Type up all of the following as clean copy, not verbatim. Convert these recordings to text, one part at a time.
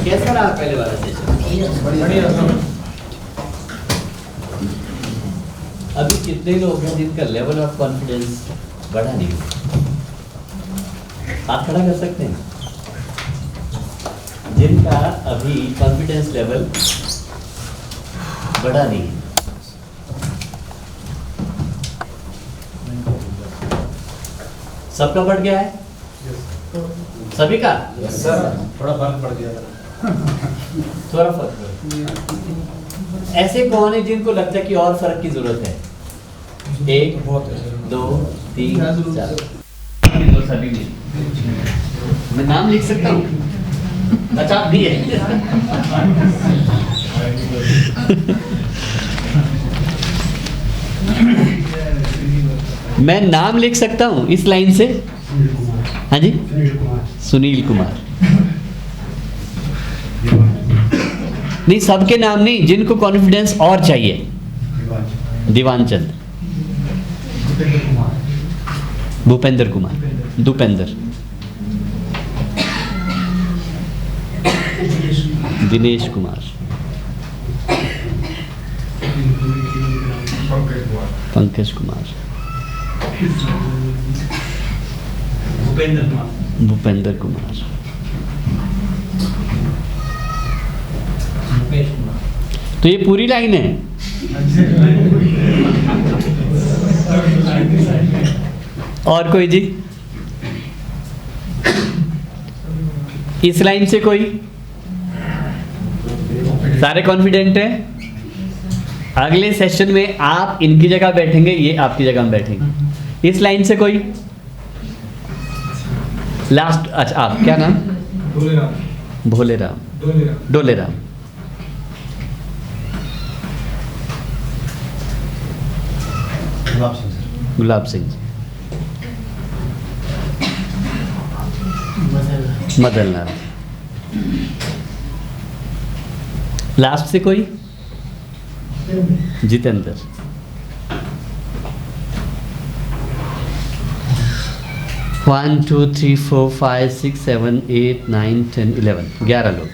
कैसा रहा पहले वाला सेशन? बढ़िया। अभी कितने लोग हैं जिनका लेवल ऑफ कॉन्फिडेंस बढ़ा नहीं? हाथ खड़ा कर सकते हैं जिनका अभी कॉन्फिडेंस लेवल बढ़ा नहीं? सबका बढ़ गया है? सभी का? थोड़ा फर्क पड़ गया था। थोड़ा फर्क। ऐसे कौन है जिनको लगता है कि और फर्क की जरूरत है? 1 2 3 4 सभी में मैं नाम लिख सकता हूँ। अच्छा आप भी है। मैं नाम लिख सकता हूँ इस लाइन से। हाँ जी, सुनील कुमार। नहीं, सबके नाम नहीं, जिनको कॉन्फिडेंस और चाहिए। दीवानचंद, भूपेंद्र कुमार, दुपेंद्र, दिनेश कुमार, पंकज कुमार, भूपेंद्र कुमार, तो ये पूरी लाइन है। और कोई जी? इस लाइन से कोई? सारे कॉन्फिडेंट हैं? अगले सेशन में आप इनकी जगह बैठेंगे, ये आपकी जगह में बैठेंगे। इस लाइन से कोई? लास्ट, अच्छा आप क्या नाम? भोलेराम, डोलेराम। गुलाब सिंह जी, मदन लाल। लास्ट से कोई? जितेंद्र। वन 2 3 4 5 6 7 8 9 10 11 11 लोग।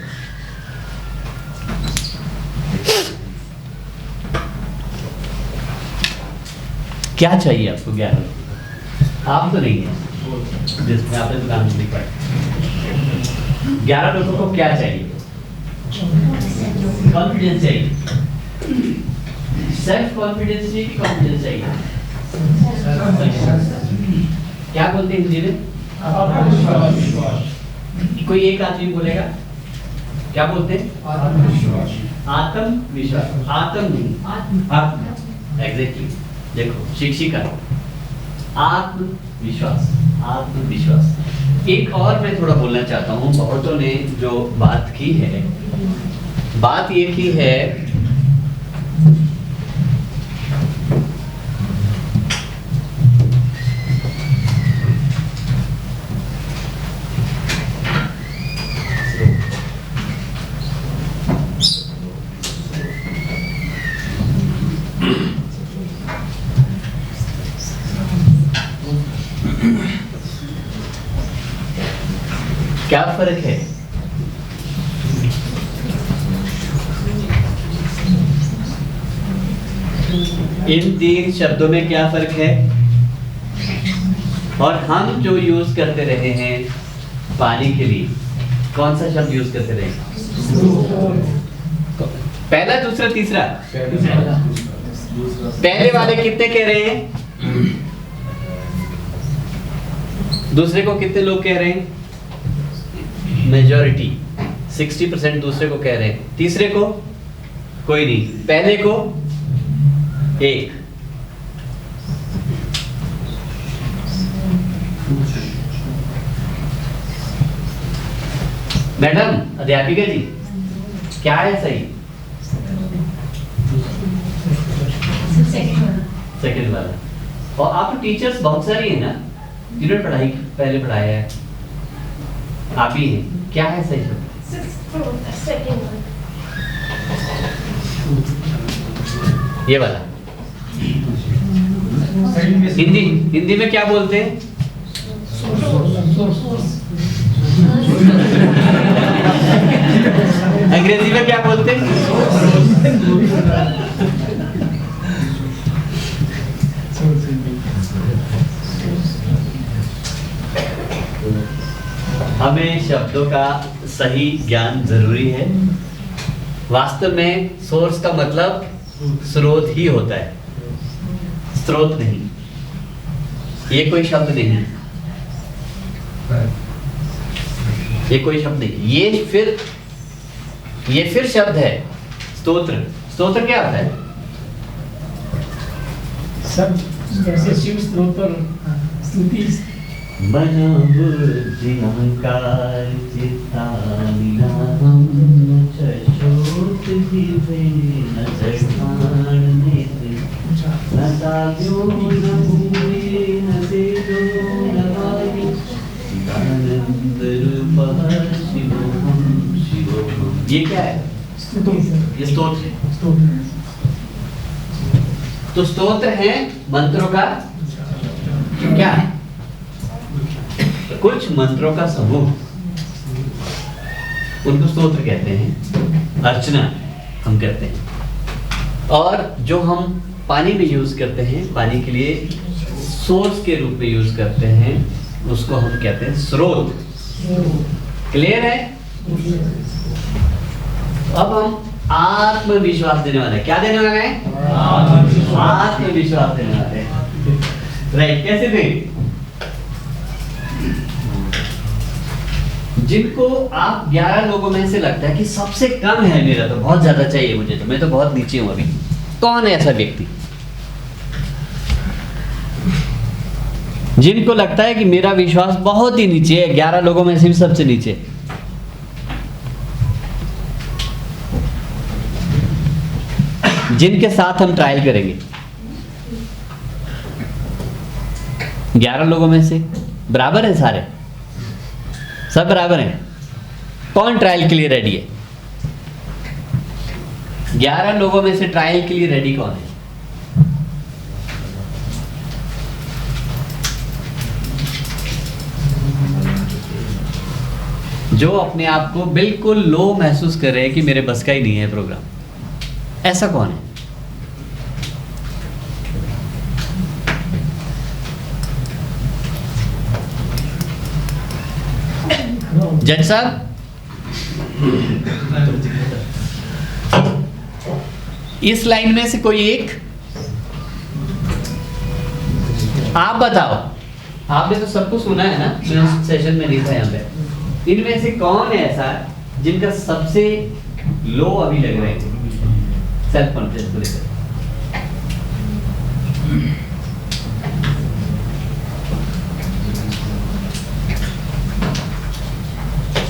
क्या चाहिए आपको? 11 आप तो नहीं है जिसमें आपने दुकान में लिखा है। 11 लोगों को क्या चाहिए? कॉन्फिडेंस चाहिए। सेल्फ कॉन्फिडेंस चाहिए कि कॉन्फिडेंस चाहिए? क्या बोलते हैं हिंदी में? कोई एक आदमी बोलेगा क्या बोलते हैं? आत्मविश्वास। आत्म एग्जैक्टली। देखो शिक्षिका, आत्मविश्वास, आत्मविश्वास। एक और मैं थोड़ा बोलना चाहता हूँ। बहुतों ने जो बात की है, बात ये की है क्या फर्क है? इन 3 शब्दों में क्या फर्क है? और हम जो यूज करते रहे हैं पानी के लिए, कौन सा शब्द यूज करते रहे? पहला, दूसरा, तीसरा? पहले वाले कितने कह रहे हैं? दूसरे को कितने लोग कह रहे हैं? मेजॉरिटी 60% दूसरे को कह रहे हैं, तीसरे को कोई नहीं, पहले को एक। मैडम अध्यापिका जी, क्या है सही? सेकंड वाला। और आप टीचर्स बहुत सारी है ना जिन्होंने पढ़ाई पहले पढ़ाया है, आप ही हैं, क्या है सही शब्द? ये वाला। हिंदी हिंदी में क्या बोलते हैं? अंग्रेजी में क्या बोलते हैं? हमें शब्दों का सही ज्ञान जरूरी है। वास्तव में सोर्स का मतलब स्रोत ही होता है, स्रोत नहीं। ये कोई शब्द नहीं, ये कोई शब्द नहीं, ये फिर शब्द है स्तोत्र। स्तोत्र क्या होता है? सब जैसे शिव स्तोत्र, स्तुति। मना बुद्धिअहंकार चित्तानिनाहं चक्षुष जिह्वे न जठान नेत्रे न साध्यो न भूमि न तेजो न वायु चिदानंदरूपः शिवोऽहं शिवोऽहं। ये क्या है? ये स्तोत्र है। तो स्तोत्र है मंत्रों का क्या? कुछ मंत्रों का समूह, उनको स्तोत्र कहते हैं, अर्चना हम कहते हैं। और जो हम पानी में यूज करते हैं, पानी के लिए सोर्स के रूप में यूज करते हैं, उसको हम कहते हैं स्रोत। क्लियर है? अब हम आत्मविश्वास देने वाले हैं। क्या देने वाले हैं? आत्मविश्वास देने वाले हैं। राइट, कैसे दें? जिनको आप 11 लोगों में से लगता है कि सबसे कम है मेरा, तो बहुत ज्यादा चाहिए मुझे, तो मैं तो बहुत नीचे हूं अभी। कौन है ऐसा व्यक्ति? जिनको लगता है कि मेरा विश्वास बहुत ही नीचे है, 11 लोगों में से भी सबसे नीचे। जिनके साथ हम ट्रायल करेंगे 11 लोगों में से बराबर है, सारे सब बराबर हैं। कौन ट्रायल के लिए रेडी है? 11 लोगों में से ट्रायल के लिए रेडी कौन है? जो अपने आप को बिल्कुल लो महसूस कर रहे हैं कि मेरे बस का ही नहीं है प्रोग्राम, ऐसा कौन है? जज साहब, इस लाइन में से कोई एक, आप बताओ। आपने तो सबको सुना है ना, मैं उस सेशन में नहीं था यहाँ पे। इनमें से कौन है ऐसा जिनका सबसे लो अभी लग रहा है सेल्फ कॉन्फिडेंस को लेकर?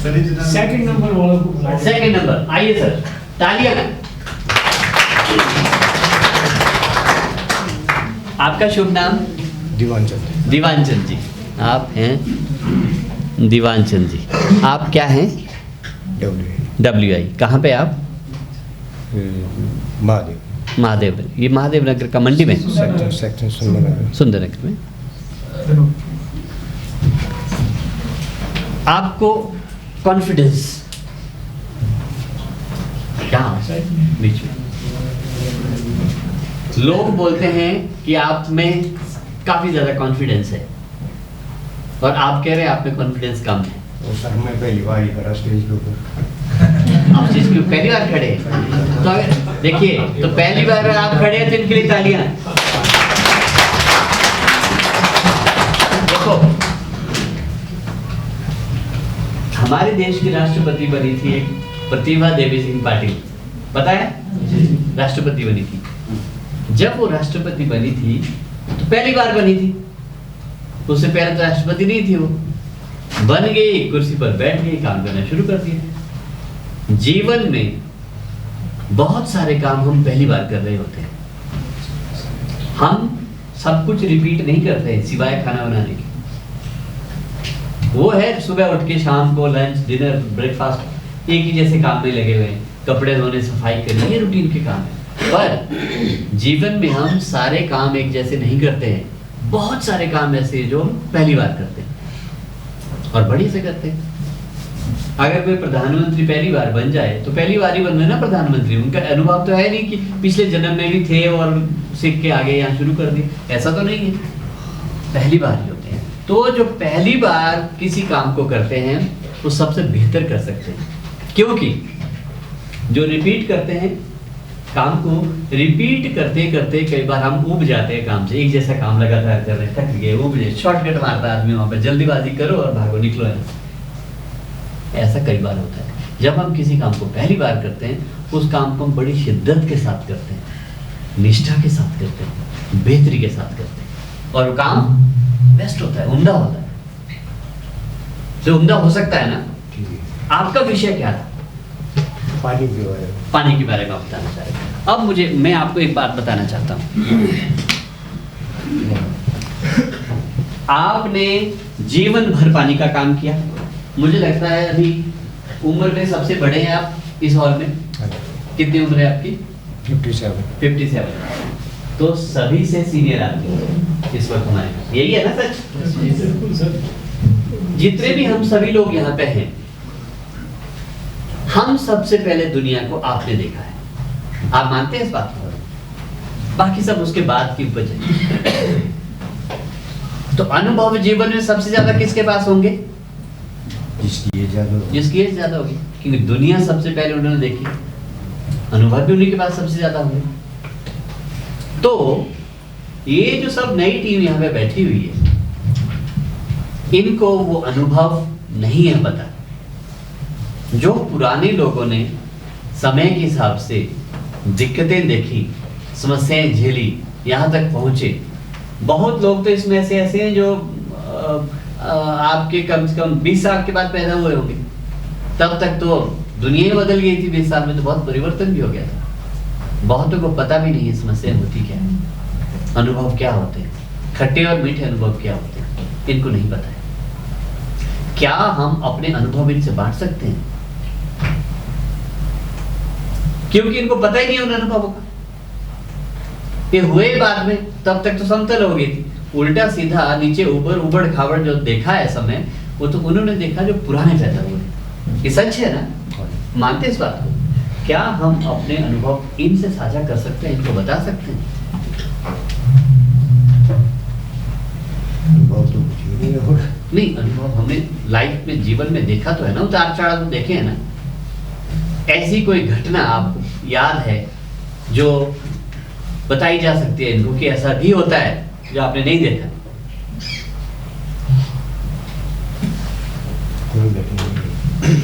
सेकंड नंबर वालों को बुलाओ। सेकंड नंबर, आइए सर, तालियां। आपका शुभ नाम? दीवानचंद। दीवानचंद जी। आप हैं दीवानचंद जी। आप क्या हैं? WI। कहाँ पे आप? महादेव। महादेव। ये महादेव नगर का मंडी में? सेक्टर सुंदर नगर में। आपको कॉन्फिडेंस क्या बीच में? लोग बोलते हैं कि आप में काफी ज्यादा कॉन्फिडेंस है, और आप कह रहे हैं आप में कॉन्फिडेंस कम है। वो सर मैं पहली बार ही करा स्टेज के ऊपर। आप स्टेज के ऊपर पहली बार खड़े हैं, तो देखिए, तो पहली बार आप खड़े हैं तो इनके लिए तालियां। देखो, हमारे देश की राष्ट्रपति बनी थी एक प्रतिभा देवी सिंह पाटिल, पता है? राष्ट्रपति बनी थी। जब वो राष्ट्रपति बनी थी तो पहली बार बनी थी, उससे पहले तो राष्ट्रपति नहीं थी। वो बन गई, कुर्सी पर बैठ गई, काम करना शुरू कर दिया। जीवन में बहुत सारे काम हम पहली बार कर रहे होते हैं। हम सब कुछ रिपीट नहीं करते हैं सिवाय खाना बनाने के। वो है सुबह उठ के शाम को लंच, डिनर, ब्रेकफास्ट एक ही जैसे काम में लगे हुए हैं, कपड़े धोने, सफाई करना, ये रूटीन के काम है। पर जीवन में हम सारे काम एक जैसे नहीं करते हैं। बहुत सारे काम ऐसे हैं जो हम पहली बार करते हैं और बड़ी से करते हैं। अगर कोई प्रधानमंत्री पहली बार बन जाए तो पहली बार ही बन रहे ना प्रधानमंत्री, उनका अनुभव तो है नहीं कि पिछले जन्म में भी थे और सीख के आगे यहाँ शुरू कर दिए, ऐसा तो नहीं है। पहली बार ही होते हैं। तो जो पहली बार किसी काम को करते हैं वो सबसे बेहतर कर सकते हैं, क्योंकि जो रिपीट करते हैं काम को, रिपीट करते करते कई बार हम उब जाते हैं काम से। एक जैसा काम लगातार कर रहे, थक गए, उब गए, शॉर्टकट मारता आदमी वहां पर, जल्दीबाजी करो और भागो, निकलो। ऐसा कई बार होता है। जब हम किसी काम को पहली बार करते हैं उस काम को हम बड़ी शिद्दत के साथ करते हैं, निष्ठा के साथ करते हैं, बेहतरी के साथ करते हैं और वो काम बेस्ट होता है, उम्दा होता है। जो उम्दा हो सकता है ना। आपका विषय क्या था? पानी के बारे में। पानी के बारे में आप बताना चाह रहे हैं। अब मैं आपको एक बात बताना चाहता हूँ। आपने जीवन भर पानी का काम किया। मुझे लगता है अभी उम्र में सबसे बड़े हैं आप इस हॉल में। कितनी उम्र है आपकी? 57। तो सभी से सीनियर आदमी इस वक्त हमारे, यही है ना सच? बिल्कुल सर। जितने भी हम सभी लोग यहाँ पे हैं, हम सबसे पहले दुनिया को आपने देखा है। आप मानते हैं इस बात को? बाकी सब उसके बाद की उपज है। तो अनुभव जीवन में सबसे ज्यादा किसके पास होंगे? जिसकी एज ज्यादा होगी, क्योंकि दुनिया सबसे पहले उन्होंने देखी, अनुभव भी उन्हीं के पास सबसे ज्यादा होंगे। तो ये जो सब नई टीम यहाँ पे बैठी हुई है, इनको वो अनुभव नहीं है पता। जो पुराने लोगों ने समय के हिसाब से दिक्कतें देखी, समस्याएं झेली, यहाँ तक पहुंचे। बहुत लोग तो इसमें ऐसे हैं जो आपके कम से कम 20 साल के बाद पैदा हुए होंगे। तब तक तो दुनिया ही बदल गई थी। 20 साल में तो बहुत परिवर्तन भी हो गया था। बहुतों को पता भी नहीं है समस्या होती क्या है, अनुभव क्या होते हैं, खट्टे और मीठे अनुभव क्या होते हैं, इनको नहीं पता है। क्या हम अपने अनुभव इनसे बांट सकते हैं? क्योंकि इनको पता ही नहीं है उन अनुभवों का। ये हुए बाद में, तब तक तो समतल हो गई थी। उल्टा सीधा नीचे ऊपर उबड़ खाबड़ जो देखा है समय, वो तो उन्होंने देखा जो पुराने पैदा हुए। ये सच है ना? मानते इस बात को? क्या हम अपने अनुभव इनसे साझा कर सकते हैं, इनको बता सकते हैं? नहीं, अनुभव हमने लाइफ में, जीवन में देखा तो है ना, उतार चढ़ाव तो देखे है ना। ऐसी कोई घटना आपको याद है जो बताई जा सकती है इनको कि ऐसा भी होता है जो आपने नहीं देखा?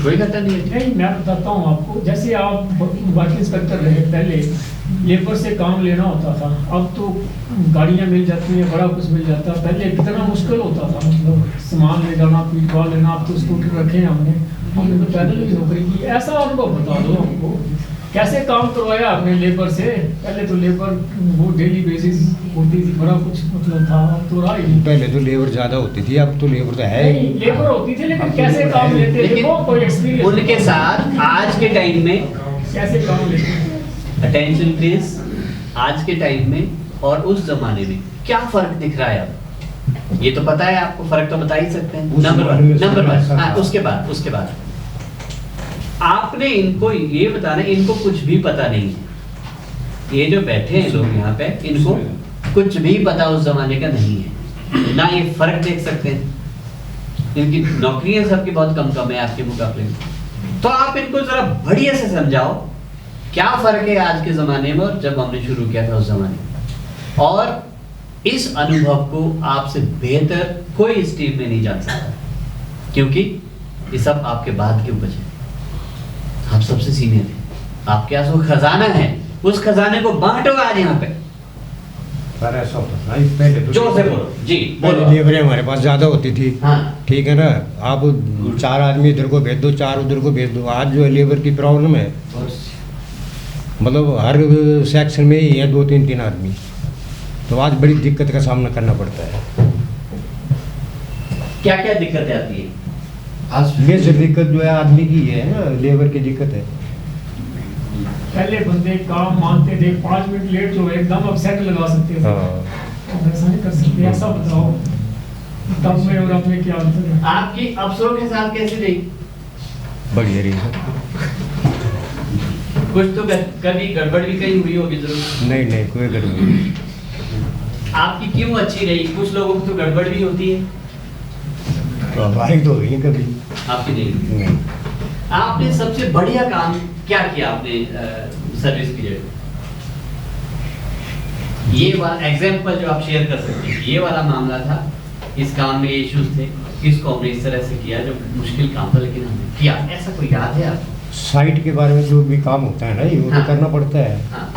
कोई घटना नहीं है। नहीं, मैं बताता हूँ आपको। जैसे आप बाकी इंस्पेक्टर रहे, पहले लेबर से काम लेना होता था। अब तो गाड़ियाँ मिल जाती हैं, बड़ा कुछ मिल जाता है। पहले कितना मुश्किल होता था, मतलब सामान ले जाना, पीटवा लेना। अब तो स्कूटर रखे हैं हमने तो पैदल भी नौकरी की। ऐसा अनुभव बता दो हमको, कैसे काम करवाया आपने लेबर से? पहले तो लेबर वो डेली बेसिस होती थी, बड़ा कुछ मतलब था। अब तो रहा ही नहीं। पहले तो लेबर ज्यादा होती थी, अब तो लेबर तो है ही। लेबर होती थी, लेकिन कैसे काम लेते थे वो कोई एक्सपीरियंस उनके साथ आज के टाइम में कैसे काम लेते थे? Attention please. आज के टाइम में और उस जमाने में क्या फर्क दिख रहा है? अब ये तो पता है आपको, फर्क तो बता ही सकते हैं। Number one. हाँ, उसके बाद आपने इनको ये बताना, इनको कुछ भी पता नहीं है। ये जो बैठे हैं लोग यहाँ पे, इनको कुछ भी पता उस जमाने का नहीं है, ना ये फर्क देख सकते हैं। इनकी नौकरियां सबकी बहुत कम है आपके मुकाबले में। तो आप इनको जरा बढ़िया से समझाओ क्या फर्क है आज के जमाने में और जब हमने शुरू किया था उस जमाने में। और इस अनुभव को आपसे बेहतर कोई इस टीम में नहीं जान सकता, क्योंकि ये सब आपके बाद के उपज है। आप सबसे सीनियर हैं, आपके पास वो खजाना है, उस खजाने को बांटो आज यहाँ पे। पर ऐसा होता था पहले तो जोर से बोलो जी, पहले बोलो। लेबरें हमारे पास ज़्यादा होती थी। हाँ ठीक है ना, आप 4 आदमी इधर को भेज दो, 4 उधर को भेज दो। आज जो है लेबर की प्रॉब्लम है, मतलब हर सेक्शन में ही है 2-3 आदमी, तो आज बड़ी दिक्कत का सामना करना पड़ता है। क्या क्या दिक्कतें आती है? आज मेजर दिक्कत जो है आदमी की है ना, लेबर की दिक्कत है। पहले बंदे काम मानते थे, 5 मिनट लेट जो एकदम अब सेट लगा सकते थे। हाँ, अब ऐसा नहीं कर सकते। ऐसा बताओ तब में और अब में क्या अंतर है? आपकी अफसरों के साथ कैसी रही? बढ़िया रही है। कुछ तो कभी गड़बड़ भी कहीं हुई होगी जरूर। नहीं नहीं, कोई गड़बड़ी नहीं। आपकी क्यों अच्छी रही? कुछ लोगों की तो गड़बड़ भी होती है, तो हमारी तो हुई नहीं कभी। आपकी नहीं। नहीं। आपने सबसे बढ़िया काम क्या किया अपने सर्विस पीरियड? ये वाला एग्जांपल जो आप शेयर कर सकते हैं, ये वाला मामला था, इस काम में ये इश्यूज थे, इसको हमने इस तरह से किया जो मुश्किल काम था लेकिन हमने किया, ऐसा कोई याद है आपको? साइट के बारे में जो भी काम होता है ना, ये वो हाँ। तो करना पड़ता है। हाँ।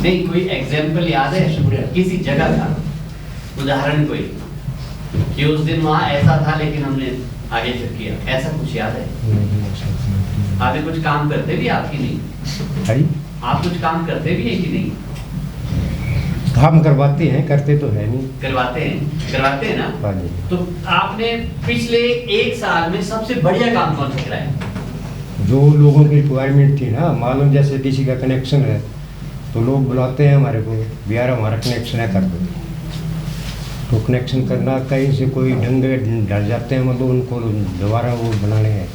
नहीं, कोई एग्जांपल याद है किसी जगह का, उदाहरण कोई कि उस दिन वहाँ ऐसा था लेकिन हमने आगे चल किया, ऐसा कुछ याद है? आगे कुछ काम करते भी आपकी नहीं? भाई आप कुछ काम करते भी हैं कि नहीं? काम करवाते हैं, करते तो है नहीं। करवाते हैं ना? हाँ जी। तो आपने पिछले 1 साल में सबसे बढ़िया काम कौन सा कराया? जो लोगों की रिक्वायरमेंट थी ना, मालूम जैसे किसी का कनेक्शन है तो लोग बुलाते हैं हमारे को, बिहार हमारा कनेक्शन है, कर दो। तो कनेक्शन करना, कहीं से कोई ढंग ढल जाते हैं, मतलब उनको दोबारा वो बनाने हैं।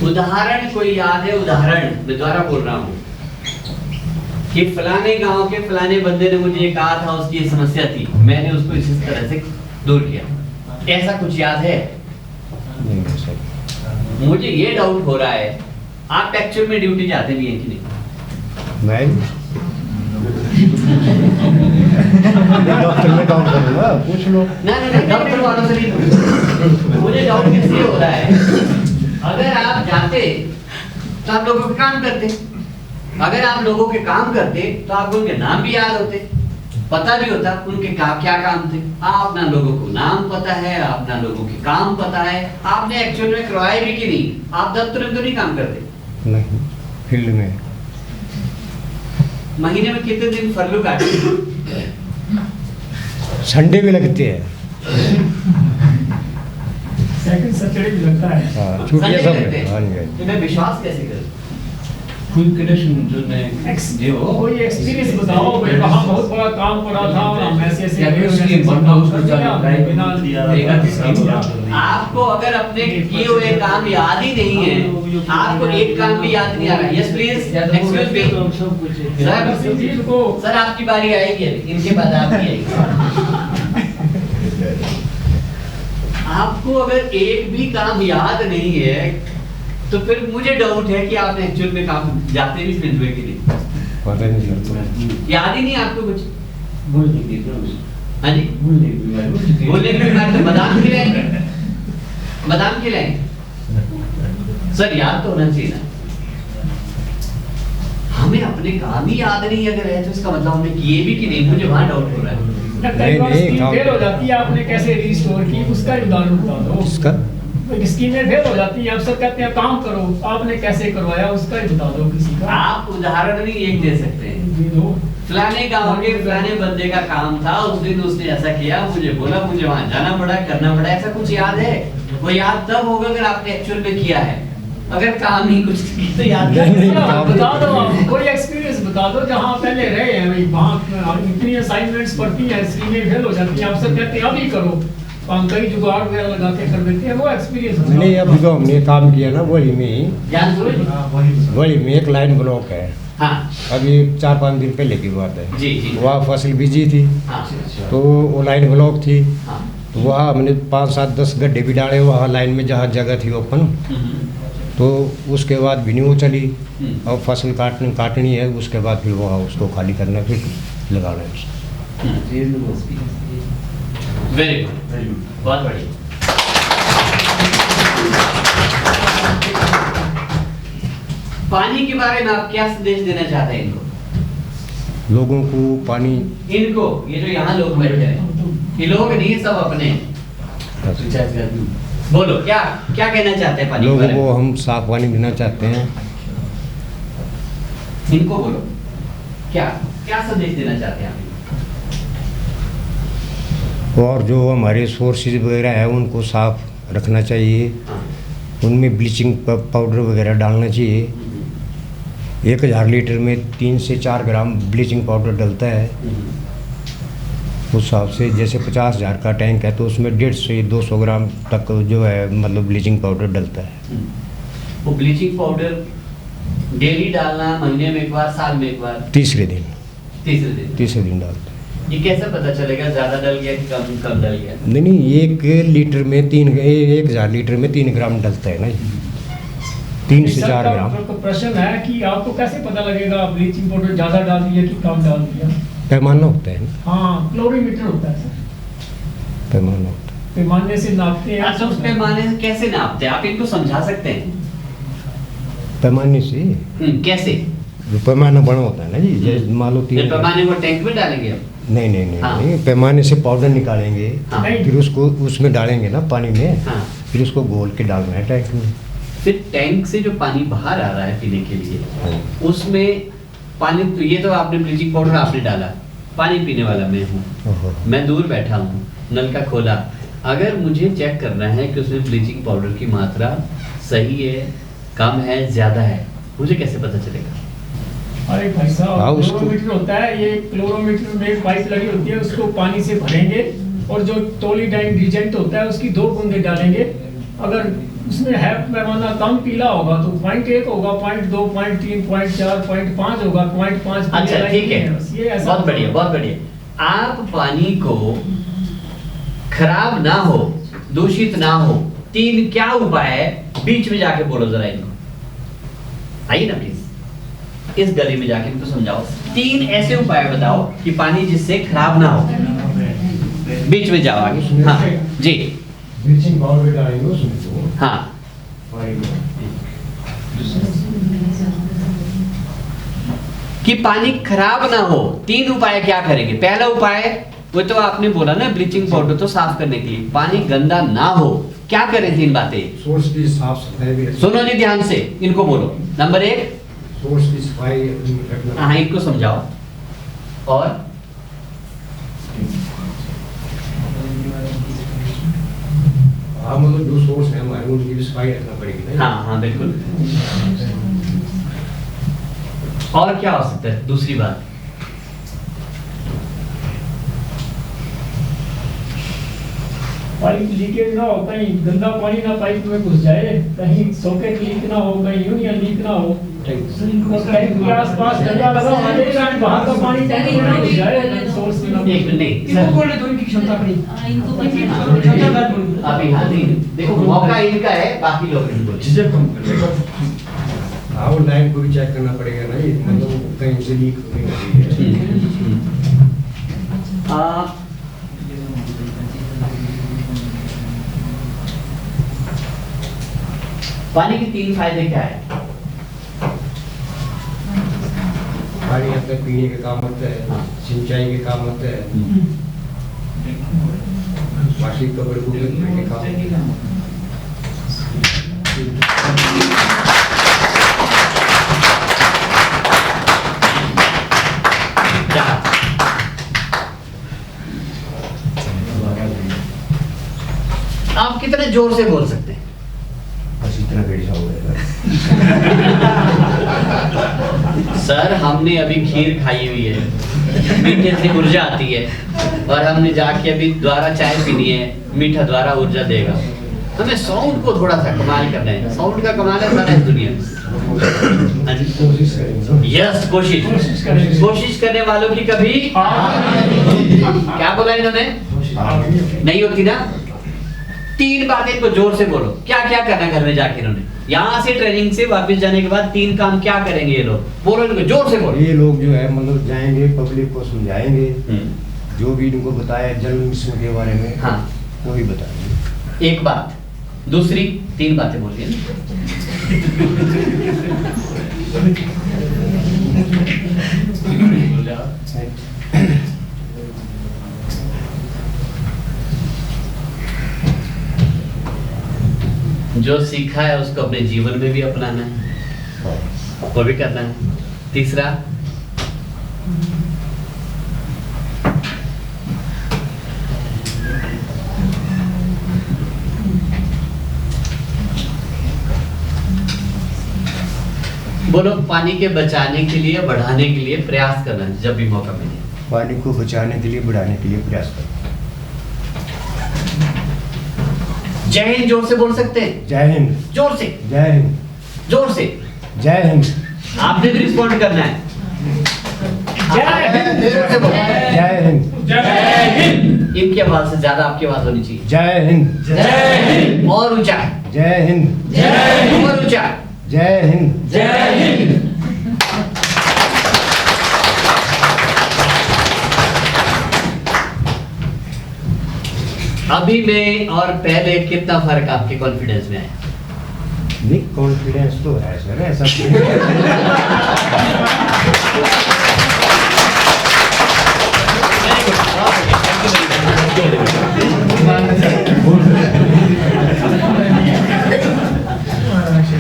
उदाहरण कोई याद है? उदाहरण मैं दोबारा बोल रहा हूँ कि फलाने गांव के फलाने बंदे ने मुझे ये कहा था, उसकी ये समस्या थी, मैंने उसको इस तरह से दूर किया, ऐसा कुछ याद है? नहीं सर। मुझे ये डाउट हो रहा है, आप एक्चुअल में ड्यूटी जाते भी हैं कि नहीं? मैं डॉक्टर में काम करूँगा, पूछ लो। नहीं, डॉक्टर वालों से नहीं पूछो। मुझे डाउट किससे हो रहा है, अगर आप जाते तो आप लोगों के काम करते, अगर आप लोगों के काम करते तो आपको उनके नाम भी याद होते, पता भी होता उनके क्या काम थे। आप ना लोगों को नाम पता है, आप ना लोगों के काम पता है, आपने एक्चुअल में करवाए भी कि नहीं? आप दफ्तर में तो नहीं काम करते? नहीं, फील्ड में। महीने में कितने दिन फर्लू काटते? संडे भी लगते हैं। सेकंड सैटरडे भी लगता है। हाँ, छुट्टियाँ सब लगते है। हाँ जी, हाँ हैं। जी। तो मैं विश्वास कैसे करूं? कोई एक्सपीरियंस बताओ भाई, वहाँ बहुत बड़ा काम पड़ा था और हम ऐसे आपको अगर अपने किए हुए काम याद ही नहीं है, आपको एक काम भी याद नहीं आ रहा, yes please excuse me sir, आपकी बारी आएगी अभी, इनके बाद आपकी आएगी। आपको अगर एक भी काम याद नहीं है तो फिर मुझे डाउट है कि आप एक्चुअल में काम जाते भी फील्ड में कि नहीं? पता नहीं लगता। याद ही नहीं आपको कुछ? हाँ जी, बोलने के बाद तो बादाम खिलाएंगे, बादाम खिलाएंगे। सर याद तो होना चाहिए ना, हमें अपने काम ही याद नहीं अगर है तो इसका मतलब हमने किए भी कि नहीं, मुझे वहाँ डाउट हो रहा है। फेल हो जाती है, आपने कैसे रिस्टोर की उसका उदाहरण बता दो। इसका स्कीमें फेल हो जाती है, अफसर कहते हैं काम करो, आपने कैसे करवाया उसका ही बता दो किसी का। आप उदाहरण भी एक दे सकते हैं, फलाने गांव के फलाने बंदे का काम था, उस दिन उसने ऐसा किया, मुझे बोला, मुझे वहां जाना पड़ा, करना पड़ा, ऐसा कुछ याद है? वो याद तब होगा अगर आपने एक्चुअल में किया है, अगर काम ही कुछ तो याद नहीं, बता दो। आप कोई एक्सपीरियंस बता दो जहाँ पहले रहे हैं भाई, वहाँ इतनी असाइनमेंट्स पड़ती हैं, स्कीमें फेल हो जाती हैं, अफसर कहते हैं अभी करो, हम कई जुगाड़ वगैरह लगा के कर देते हैं, वो एक्सपीरियंस नहीं, अभी तो हमने काम किया ना वही में ही, वही में एक लाइन ब्लॉक है। हाँ अभी 4-5 दिन पहले की बात है। जी जी, वहाँ फसल बीजी थी, हाँ तो वो लाइन ब्लॉक थी, हाँ, तो वहाँ हमने 5-7-10 गड्ढे भी डाले वहाँ लाइन में जहाँ जगह थी ओपन। तो उसके बाद भी नहीं वो चली, और फसल काटनी है, उसके बाद फिर वहाँ उसको खाली करना, फिर लगाना है उसको। वेरी गुड, बहुत बढ़िया। पानी के बारे में आप क्या संदेश देना चाहते हैं इनको? लोगों को पानी इनको, ये जो यहाँ लोग बैठे हैं, ये लोग नहीं, सब अपने। बोलो, क्या क्या कहना चाहते हैं पानी के लोगों बारे में? को हम साफ पानी देना चाहते हैं। इनको बोलो, क्या क्या संदेश देना चाहते हैं आप? और जो हमारे सोर्सेज वगैरह है उनको साफ रखना चाहिए, हाँ। उनमें ब्लीचिंग पाउडर वगैरह डालना चाहिए। 1000 लीटर में 3 से 4 ग्राम ब्लीचिंग पाउडर डलता है। उस हिसाब से जैसे 50,000 का टैंक है तो उसमें 150 से 200 ग्राम तक जो है मतलब ब्लीचिंग पाउडर डलता है। वो ब्लीचिंग पाउडर डेली डालना, महीने में एक बार, साल में एक बार? तीसरे दिन तीसरे दिन डालते हैं। ये कैसे पता चलेगा ज्यादा डल गया कि कम कम डल गया? नहीं, 1 लीटर में 1000 लीटर में 3 ग्राम डलता है ना, 3 से 4 ग्राम। तो प्रश्न है कि आपको कैसे पता लगेगा ब्लीचिंग पाउडर ज्यादा डाल दिया कि कम डाल दिया? पैमाना होता है ना। हाँ, क्लोरीमीटर होता है सर, पैमाना होता है। पैमाने से नापते हैं। अच्छा, उस पैमाने से कैसे नापते हैं आप? इनको समझा सकते हैं? पैमाने से कैसे? जो पैमाना बड़ा होता है ना जी, जैसे मान लो फिर पैमाने को टैंक में डालेंगे आप? नहीं नहीं नहीं, हाँ। नहीं, पैमाने से पाउडर निकालेंगे, हाँ। फिर उसको उसमें डालेंगे ना पानी में, हाँ। फिर उसको घोल के डालना है टैंक में। फिर टैंक से जो पानी बाहर आ रहा है पीने के लिए, हाँ। उसमें पानी, तो ये तो आपने ब्लीचिंग पाउडर आपने डाला, पानी पीने वाला मैं हूँ, ओहो। मैं दूर बैठा हूँ, नल का खोला, अगर मुझे चेक करना है कि उसमें ब्लीचिंग पाउडर की मात्रा सही है, कम है, ज्यादा है, मुझे कैसे पता चलेगा? अरे भाई हाँ, साहब, उसको- क्लोरोमीटर होता है, ये क्लोरोमीटर में एक पाइप लगी होती है, उसको पानी से भरेंगे और जो टोलीडाइन डिटर्जेंट होता है उसकी 2 बूंदे डालेंगे। अगर उसमें है पैमाना कम पीला होगा तो 0.1 होगा, 0.2, 0.3, 0.4, 0.5 होगा, 0.5। अच्छा, ठीक है, ये ऐसा बहुत बढ़िया, बहुत बढ़िया। आप पानी को खराब ना हो, दूषित ना हो, 3 क्या उपाय है? बीच में जाके बोलो जरा इनको, आइए ना प्लीज, इस गली में जाके इनको समझाओ। 3 ऐसे उपाय बताओ कि पानी जिससे खराब ना हो। बीच में जाओ आगे। हाँ जी, ब्लीचिंग पाउडर डालेंगे उसमें तो हाँ, पानी में। कि पानी खराब ना हो, 3 उपाय क्या करेंगे? पहला उपाय वो तो आपने बोला ना, ब्लीचिंग पाउडर तो साफ करने के लिए, पानी गंदा ना हो, क्या करें? 3 बातें सोर्स की साफ सफाई भी रखनी। सुनो जी ध्यान से, इनको बोलो। नंबर 1, सोर्स की सफाई रखना। हाँ, इनको समझाओ। और हाँ, मतलब जो सोर्स है हमारे उनकी भी सफाई रखना पड़ेगी ना। हाँ हाँ बिल्कुल। और क्या हो सकता है? दूसरी बात, पाइप लीकेज ना हो, कहीं गंदा पानी ना पाइप में घुस जाए, कहीं सॉकेट लीक ना हो, कहीं यूनियन लीक ना हो, और टैंक के आसपास गंदा लगा हो, बाहर का पानी टैंक में ना घुस जाए, सोर्स में ना घुस एक जाए। नहीं इनको बोलने दो, इनकी क्षमता अपनी। इनको क्षमता बात बोलो। अभी हाँ नहीं, देखो मौका इनका है, बाकी लोग नहीं बोले। झिझक कम करेगा। हाँ, वो लाइन को भी चेक करना पड़ेगा ना, ये मतलब कहीं से लीक नहीं हो रही है। पानी के 3 फायदे क्या है? पानी अब तक पीने के काम आता हाँ। है, सिंचाई के काम आता है, वार्षिक कपड़े को धोने के काम आता है। आप कितने जोर से बोल सकते हैं? बस इतना बेटा हो गया। सर, हमने अभी खीर खाई हुई है, मीठे से ऊर्जा आती है, और हमने जाके अभी दोबारा चाय पीनी है, मीठा द्वारा ऊर्जा देगा। हमें साउंड को थोड़ा सा कमाल करना है, साउंड का कमाल है सारा इस दुनिया में। कोशिश करेंगे। यस, कोशिश करने वालों की कभी क्या बोला इन्होंने? नहीं होती ना। 3 बातें इनको जोर से बोलो। क्या क्या करना घर में जाके इन्होंने? यहाँ से ट्रेनिंग से वापस जाने के बाद 3 काम क्या करेंगे ये लोग? बोलो इनको, जोर से बोलो। ये लोग जो है मतलब जाएंगे, पब्लिक को समझाएंगे, जो भी इनको बताया जल मिशन के बारे में, हाँ वो ही बताया। एक बात, दूसरी 3 बातें बोलिए ना। जो सीखा है उसको अपने जीवन में भी अपनाना है, वो भी करना है। तीसरा, बोलो, पानी के बचाने के लिए, बढ़ाने के लिए प्रयास करना है जब भी मौका मिले। पानी को बचाने के लिए, बढ़ाने के लिए प्रयास करें। जय हिंद जोर से बोल सकते हैं? जय हिंद। जोर से, जय हिंद। जोर से। जय हिंद। आपने भी रिस्पॉन्ड करना है। जय हिंद। जोर से बोलो। जय हिंद। जय हिंद। इनकी आवाज से ज्यादा आपकी आवाज होनी चाहिए। जय हिंद। जय हिंद। और ऊंचा। जय हिंद। जय हिंद। और ऊंचा। जय हिंद। जय हिंद। अभी में और पहले कितना फर्क आपके कॉन्फिडेंस में आया? नहीं, कॉन्फिडेंस तो है सर, ऐसा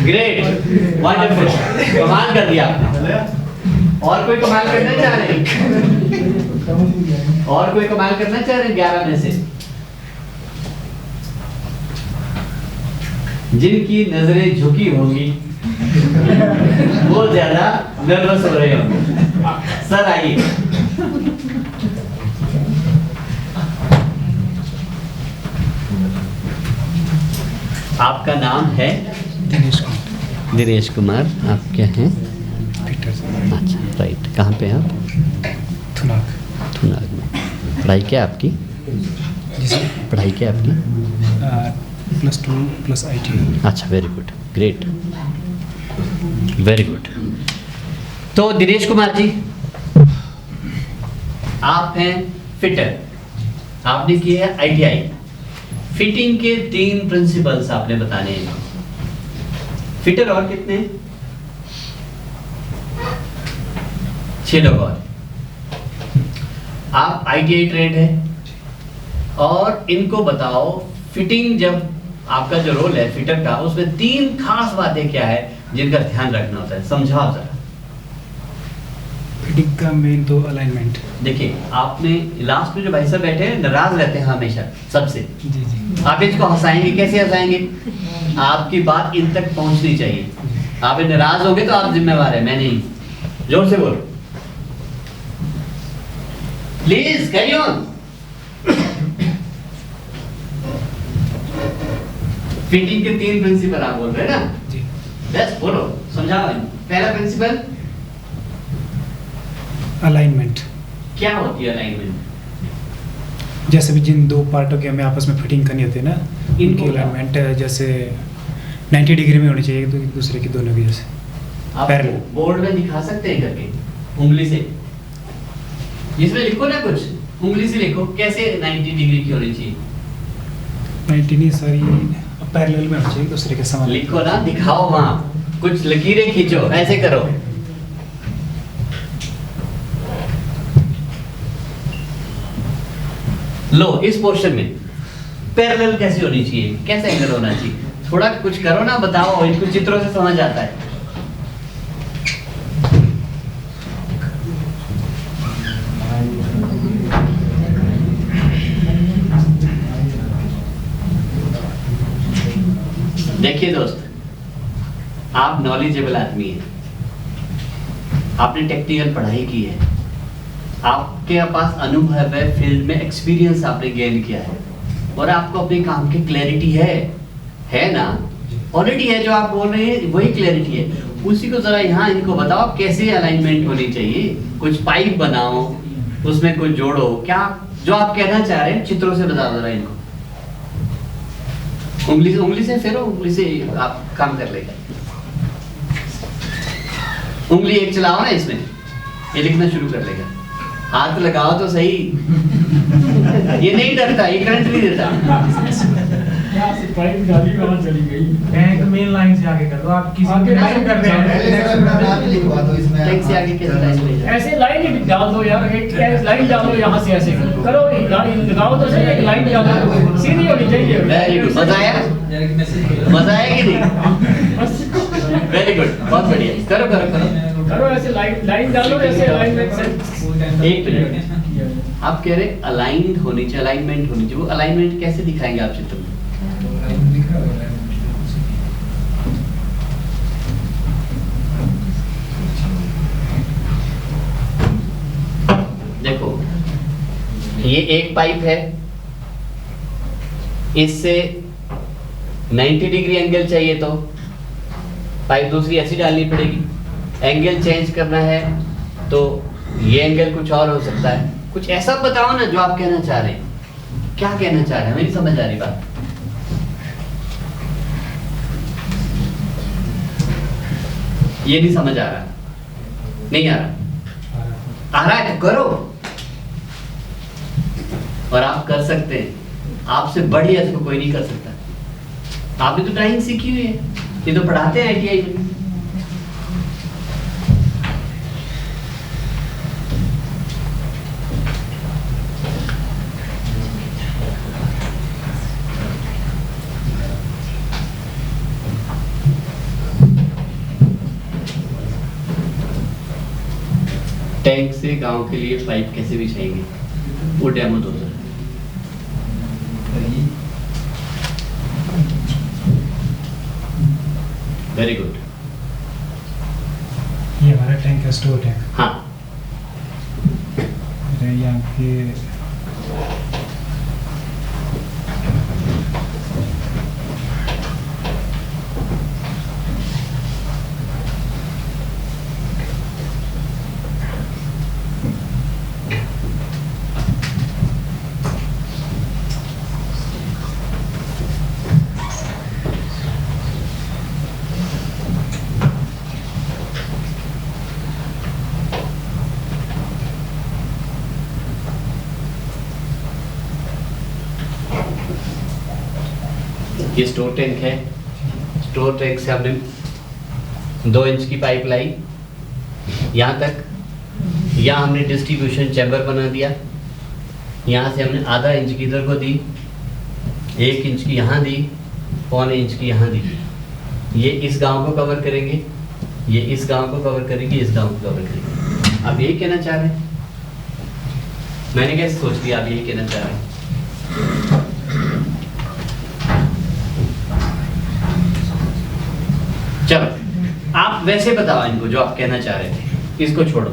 ग्रेट, वंडरफुल, कमाल कर दिया आपने। और कोई कमाल करना चाह रहे हैं? और कोई कमाल करना चाह रहे हैं 11 में से? जिनकी नजरें झुकी होंगी वो ज्यादा नर्वस हो रहे होंगे। सर आइए। आपका नाम है? दिनेश कुमार। आप क्या हैं? अच्छा, राइट। कहाँ पे हैं आप? थुनाग में। पढ़ाई क्या है आपकी? पढ़ाई क्या है आपकी? +2 + IT। अच्छा, very good, great, very good. तो दिनेश कुमार जी, आप हैं फिटर, आपने की है ITI। फिटिंग के 3 प्रिंसिपल्स आपने बताने हैं। फिटर और कितने? 6 लोग और। आप ITI ट्रेंड है और इनको बताओ, फिटिंग जब आपका जो रोल है फिटर का, उसमें 3 खास बातें क्या है जिनका ध्यान रखना होता है, समझाओ जरा। फिटिंग का मेन तो अलाइनमेंट। देखिए, आपने लास्ट में जो भाई साहब बैठे हैं नाराज रहते हैं हमेशा सबसे। जी जी। आप इसको हंसाएंगे, कैसे हंसाएंगे? आपकी बात इन तक पहुंचनी चाहिए। आप नाराज होंगे तो आप जिम्मेवार है, मैं नहीं। जोर से बोलो प्लीज, कैरी ऑन। फिटिंग के 3 प्रिंसिपल आप बोल रहे हैं ना? जी। बस बोलो, समझाओ। पहला प्रिंसिपल अलाइनमेंट। क्या होती है अलाइनमेंट? जैसे भी जिन 2 पार्टों की हमें आपस में फिटिंग करनी होती है ना, इनको इनकी अलाइनमेंट जैसे 90 डिग्री में होनी चाहिए एक दूसरे की, दोनों की। जैसे आप Parallel। बोर्ड में दिखा सकते हैं करके, उंगली से, जिसमें लिखो ना कुछ, उंगली से लिखो कैसे 90 डिग्री की होनी चाहिए। 90 नहीं, सारी पैरेलल में होनी चाहिए दूसरे के समान। लिखो ना, दिखाओ, वहां कुछ लकीरें खींचो, ऐसे करो। लो, इस पोर्शन में पैरेलल कैसी होनी चाहिए, कैसे एंगल होना चाहिए, थोड़ा कुछ करो ना, बताओ। इनको चित्रों से समझ आता है। देखिए दोस्त, आप नॉलेजेबल आदमी हैं, आपने टेक्निकल पढ़ाई की है, आपके पास अनुभव है, फील्ड में एक्सपीरियंस आपने गेन किया है, और आपको अपने काम की क्लैरिटी है ना? ऑलरेडी है, जो आप बोल रहे हैं वही क्लैरिटी है। उसी को जरा यहाँ इनको बताओ कैसे अलाइनमेंट होनी चाहिए। कुछ पाइप बनाओ, उसमें कुछ जोड़ो, क्या जो आप कहना चाह रहे हैं चित्रों से बताओ जरा इनको। उंगली से फेरो, उंगली से आप काम कर लेगा। उंगली एक चलाओ ना, इसमें ये लिखना शुरू कर लेगा। हाथ लगाओ तो सही। ये नहीं डरता, ये करंट नहीं देता। यहाँ से पाइप डाली वहाँ चली गई। बैंक मेन लाइन से आगे कर दो, आप किसी आगे भी लाइन कर रहे हैं। पहले सर अपना नाम ही लिखवा दो इसमें। टैंक से आगे कैसे लाइन ले जाए? ऐसे लाइन ही डाल दो यार, एक लाइन डालो यहाँ से ऐसे करो, लाइन लगाओ तो सही, एक लाइन डालो, सीधी होनी चाहिए। वेरी गुड, मजा आया? मजा आया कि नहीं? बस वेरी गुड, बहुत बढ़िया। करो करो करो। करो ऐसे लाइन डालो, ऐसे अलाइनमेंट से। एक मिनट, आप कह रहे अलाइंड होनी चाहिए, अलाइनमेंट होनी चाहिए। वो अलाइनमेंट कैसे दिखाएंगे आप चित्र में? देखो, ये एक पाइप है, इससे 90 डिग्री एंगल चाहिए तो पाइप दूसरी ऐसी डालनी पड़ेगी। एंगल चेंज करना है तो ये एंगल कुछ और हो सकता है। कुछ ऐसा बताओ ना जो आप कहना चाह रहे हैं। क्या कहना चाह रहे हैं? मेरी समझ आ रही बात। ये नहीं समझ आ रहा, नहीं आ रहा, आ रहा है तो करो। और आप कर सकते हैं, आपसे बढ़िया इसको कोई नहीं कर सकता। आपने तो ड्राइंग सीखी हुई है, ये तो पढ़ाते हैं ITI में। टैंक से गांव के लिए पाइप कैसे बिछाएंगे, वो डेमो दो सर। Very good. ये हमारा टैंक है, स्टोर टैंक। हाँ, यहाँ के ये स्टोर टैंक है। स्टोर टैंक से हमने 2 इंच की पाइप लाई यहाँ तक। यहाँ हमने डिस्ट्रीब्यूशन चैम्बर बना दिया। यहाँ से हमने आधा इंच की इधर को दी, 1 इंच की यहाँ दी, पौने इंच की यहाँ दी। ये इस गांव को कवर करेंगे, ये इस गांव को कवर करेंगे, इस गांव को कवर करेंगे। आप यही कहना चाह रहे हैं? मैंने कैसे सोच लिया आप यही कहना चाह रहे हैं? चलो, आप वैसे बताओ इनको जो आप कहना चाह रहे थे। इसको छोड़ो,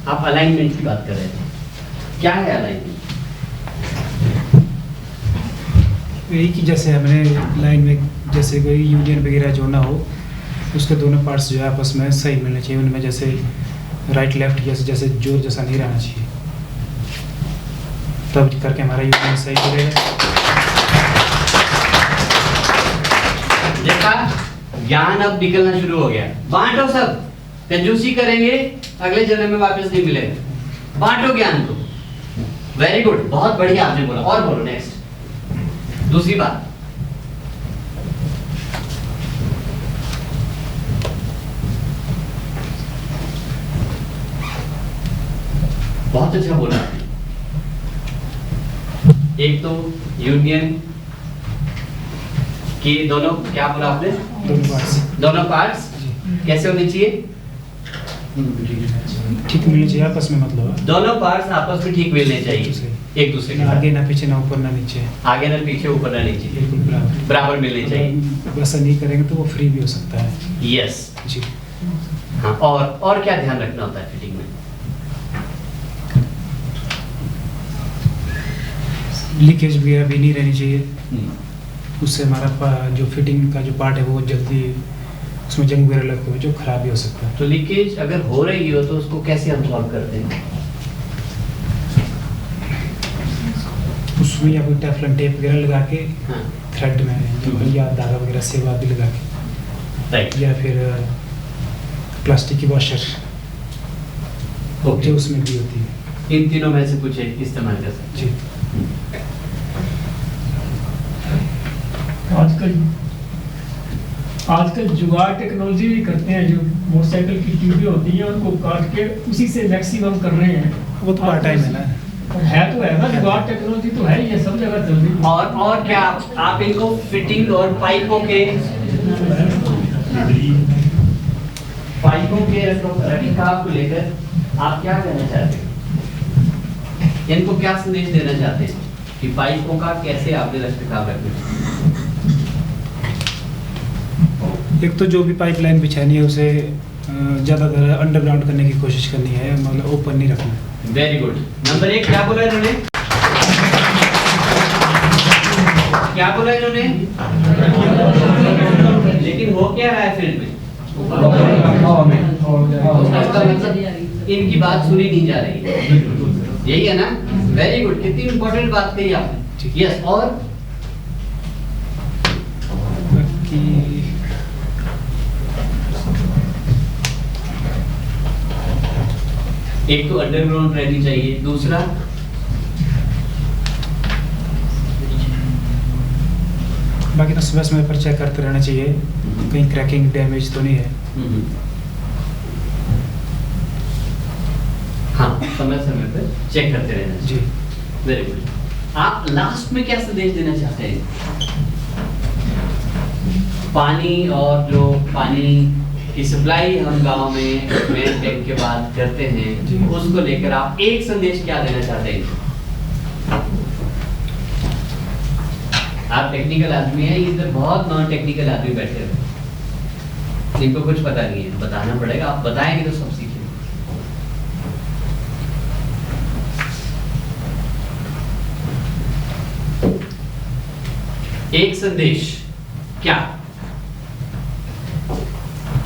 आप अलाइनमेंट की बात कर रहे थे। क्या है अलाइनमेंट? यही कि जैसे हमने लाइन में जैसे कोई यूनियन वगैरह जो ना हो, उसके दोनों पार्ट्स जो है आपस में सही मिलने चाहिए। उनमें जैसे राइट लेफ्ट जैसे जोर जैसा नहीं रहना चाहिए, तब करके हमारा यूनियन सही चलेगा। देखा, ज्ञान अब निकलना शुरू हो गया। बांटो सब, कंजूसी करेंगे अगले जन्म में वापस नहीं मिलेगा। बांटो ज्ञान को। वेरी गुड, बहुत बढ़िया आपने बोला। और बोलो नेक्स्ट। दूसरी बात, बहुत अच्छा बोला। एक तो यूनियन कि दोनों, क्या बोला आपने? दोनों पार्ट्स कैसे होने चाहिए? ठीक मिलनी चाहिए आपस में, मतलब दोनों पार्ट्स आपस में ठीक मिलने चाहिए, एक दूसरे के ना आगे साथ। ना पीछे, ना ऊपर ना नीचे, आगे ना पीछे, ऊपर ना नीचे, बिल्कुल बराबर बराबर मिलने चाहिए। वैसा नहीं करेंगे तो वो फ्री भी हो सकता है। यस। जी। हाँ, और क्या ध्यान रखना होता है फिटिंग में? लीकेज वगैरह भी नहीं रहनी चाहिए। उससे हमारा जो फिटिंग का जो पार्ट है वो जल्दी उसमें जंग वगैरह लग हो, जो खराब भी हो सकता है। तो लीकेज अगर हो रही हो तो उसको कैसे हम सॉल्व करते हैं? उसमें या कोई टेफलॉन टेप वगैरह लगा के हाँ, थ्रेड में, या धागा वगैरह सेवा भी लगा के, राइट। या फिर प्लास्टिक की वॉशर ओके, जो उसमें भी होती है। इन तीनों में से कुछ एक इस्तेमाल कर सकते जी। आजकल जुगाड़ टेक्नोलॉजी भी करते हैं, जो मोटरसाइकिल की ट्यूबें होती हैं उनको काट के उसी से मैक्सिमम कर रहे हैं। वो तो पार्ट टाइम है ना। है तो है ना, जुगाड़ टेक्नोलॉजी तो है, ये सब जगह चल रही है। और क्या आप इनको फिटिंग और पाइपों के रखरखाव को लेकर आप क्या कहना चाहते हैं? इनको क्या संदेश देना चाहते हैं कि पाइपों का कैसे आपने रखरखाव रखना? एक तो जो भी पाइपलाइन बिछानी है उसे ज़्यादातर अंडरग्राउंड करने की कोशिश करनी है, मतलब ओपन नहीं रखना। Very good. नंबर 1 क्या बोला इन्होंने? क्या बोला इन्होंने? लेकिन हो क्या रहा है फील्ड में? इनकी बात सुनी नहीं जा रही है, यही है ना? वेरी गुड, कितनी इंपॉर्टेंट बात कही आपने। यस, और बाकी एक तो अंडरग्राउंड रहनी चाहिए, दूसरा बाकी तो समय समय पर चेक करते रहना चाहिए, कहीं क्रैकिंग डैमेज तो नहीं है। हाँ, समय समय पर चेक करते रहना जी। Very good. आप लास्ट में क्या संदेश देना चाहते हैं? पानी और जो पानी की सप्लाई हम गांव में मेन टैंक के बाद करते हैं, उसको लेकर आप एक संदेश क्या देना चाहते हैं? आप टेक्निकल आदमी हैं, इधर बहुत नॉन टेक्निकल आदमी बैठे हैं, इनको कुछ पता नहीं है, बताना पड़ेगा। आप बताएंगे तो सब सीखेंगे। एक संदेश क्या?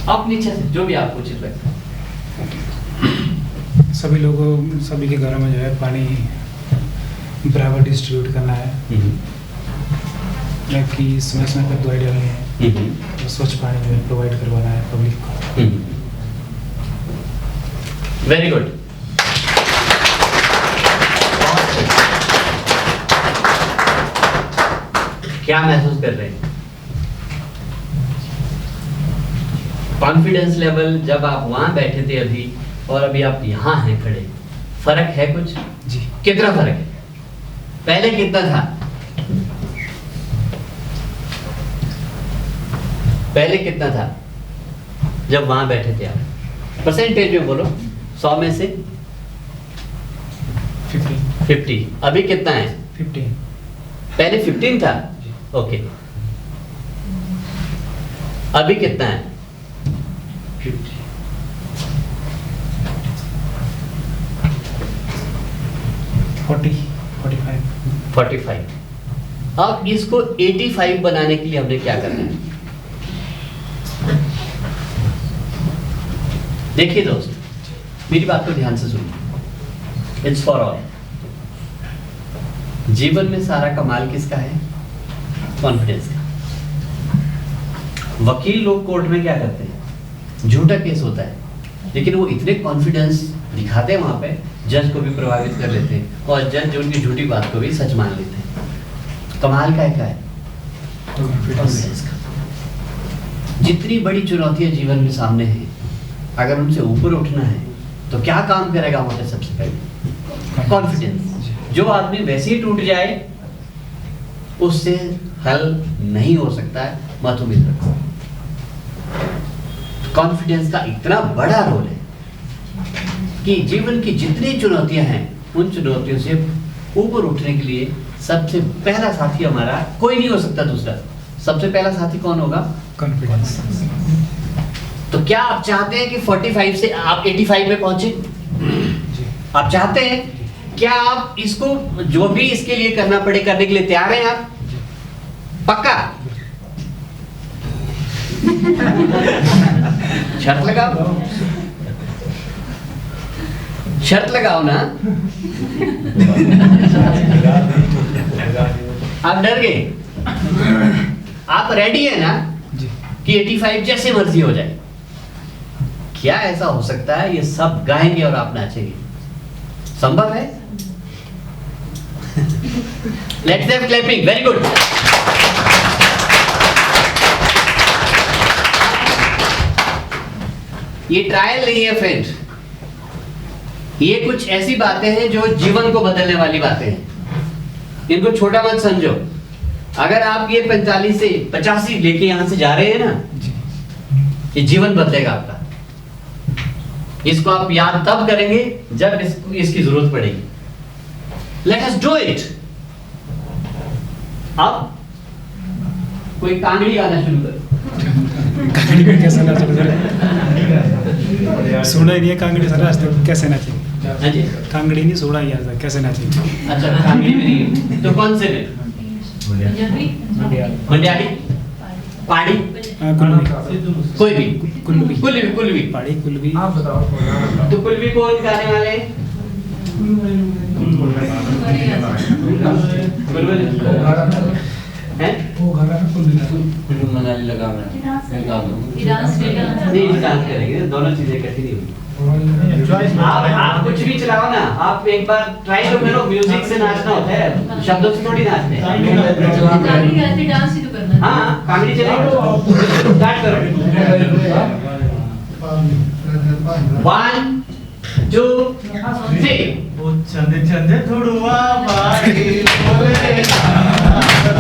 अपनी इच्छा से, जो भी आपको उचित लगता है। सभी लोगों, सभी के घरों में जो है पानी बराबर डिस्ट्रीब्यूट करना है, कि समय समय पर दवाई डालनी है, तो स्वच्छ पानी जो है प्रोवाइड करवाना है पब्लिक को। Very good. क्या महसूस कर रहे हैं? कॉन्फिडेंस लेवल जब आप वहां बैठे थे अभी और अभी आप यहाँ हैं खड़े, फर्क है कुछ? जी। कितना फर्क है? पहले कितना था? पहले कितना था जब वहां बैठे थे आप? परसेंटेज में बोलो, 100 में से 50। अभी कितना है? 15। पहले 15 था। ओके, अभी कितना है? 45। अब इसको 85 बनाने के लिए हमने क्या करना है? देखिए दोस्त, मेरी बात को ध्यान से सुनिए। It's for all. जीवन में सारा कमाल किसका है? कॉन्फिडेंस का। वकील लोग कोर्ट में क्या करते हैं? झूठा केस होता है, लेकिन वो इतने कॉन्फिडेंस दिखाते हैं वहां पे, जज को भी प्रभावित कर लेते हैं, और जज उनकी झूठी बात को भी सच मान लेते हैं। कमाल का है कॉन्फिडेंस का। जितनी बड़ी चुनौतियां जीवन में सामने हैं, अगर उनसे ऊपर उठना है तो क्या काम करेगा वहां पे? सबसे पहले कॉन्फिडेंस। जो आदमी वैसे ही टूट जाए उससे हल नहीं हो सकता है, मत उम्मीद रखो। कॉन्फिडेंस का इतना बड़ा रोल है कि जीवन की जितनी चुनौतियां हैं, उन चुनौतियों से ऊपर उठने के लिए सबसे पहला साथी हमारा कोई नहीं हो सकता दूसरा। सबसे पहला साथी कौन होगा? कॉन्फिडेंस। तो क्या आप चाहते हैं कि 45 से आप 85 में पहुंचे? आप चाहते हैं? क्या आप इसको जो भी इसके लिए करना पड़े करने के लिए तैयार हैं आप? पक्का? शर्त लगाओ, शर्त लगाओ ना। आप डर गए? आप रेडी है ना कि 85 जैसे मर्जी हो जाए? क्या ऐसा हो सकता है? ये सब गाएंगे और आप नाचेंगे। संभव है? Let's have clapping, very good. ये ट्रायल नहीं है फ्रेंड, ये कुछ ऐसी बातें हैं जो जीवन को बदलने वाली बातें हैं। इनको छोटा मत समझो। अगर आप ये 45 से 85 लेके यहां से जा रहे हैं ना, ये जीवन बदलेगा आपका। इसको आप याद तब करेंगे जब इसकी जरूरत पड़ेगी। Let us do it. अब कोई कांगड़ी गाना शुरू करो। कांगड़ी में कैसे नाचे सर? सुना ही नहीं है कांगड़ी सर आज तक, कैसे नाचे? हाँ जी, कांगड़ी नहीं सुना ही आज तक, कैसे नाचे? अच्छा कांगड़ी में नहीं, तो कौन से में? मंडियाली, पहाड़ी, कुल्लू, कोई भी, कुल्लू भी, कुल्लू भी। पहाड़ी कुल्लू भी। आप बताओ। तो कुल्लू कौन गाने वाले हैं? हैं? वो गाना का कुल दिना। कुल्लू मनाली लगा मैं नहीं डांस करेंगे, दोनों चीजें इकट्ठी नहीं होगी। आप कुछ भी चलाओ ना, आप एक बार ट्राई तो करो। म्यूजिक से नाचना होता है, शब्दों से थोड़ी नाचते हैं। डांस ही तो करना है। हाँ कांगड़ी चलेगी, स्टार्ट करो। 1 2 3। चंदे चंदे थोड़ुआ बाई बोले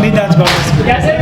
नहीं नाच पाऊंगा। कैसे?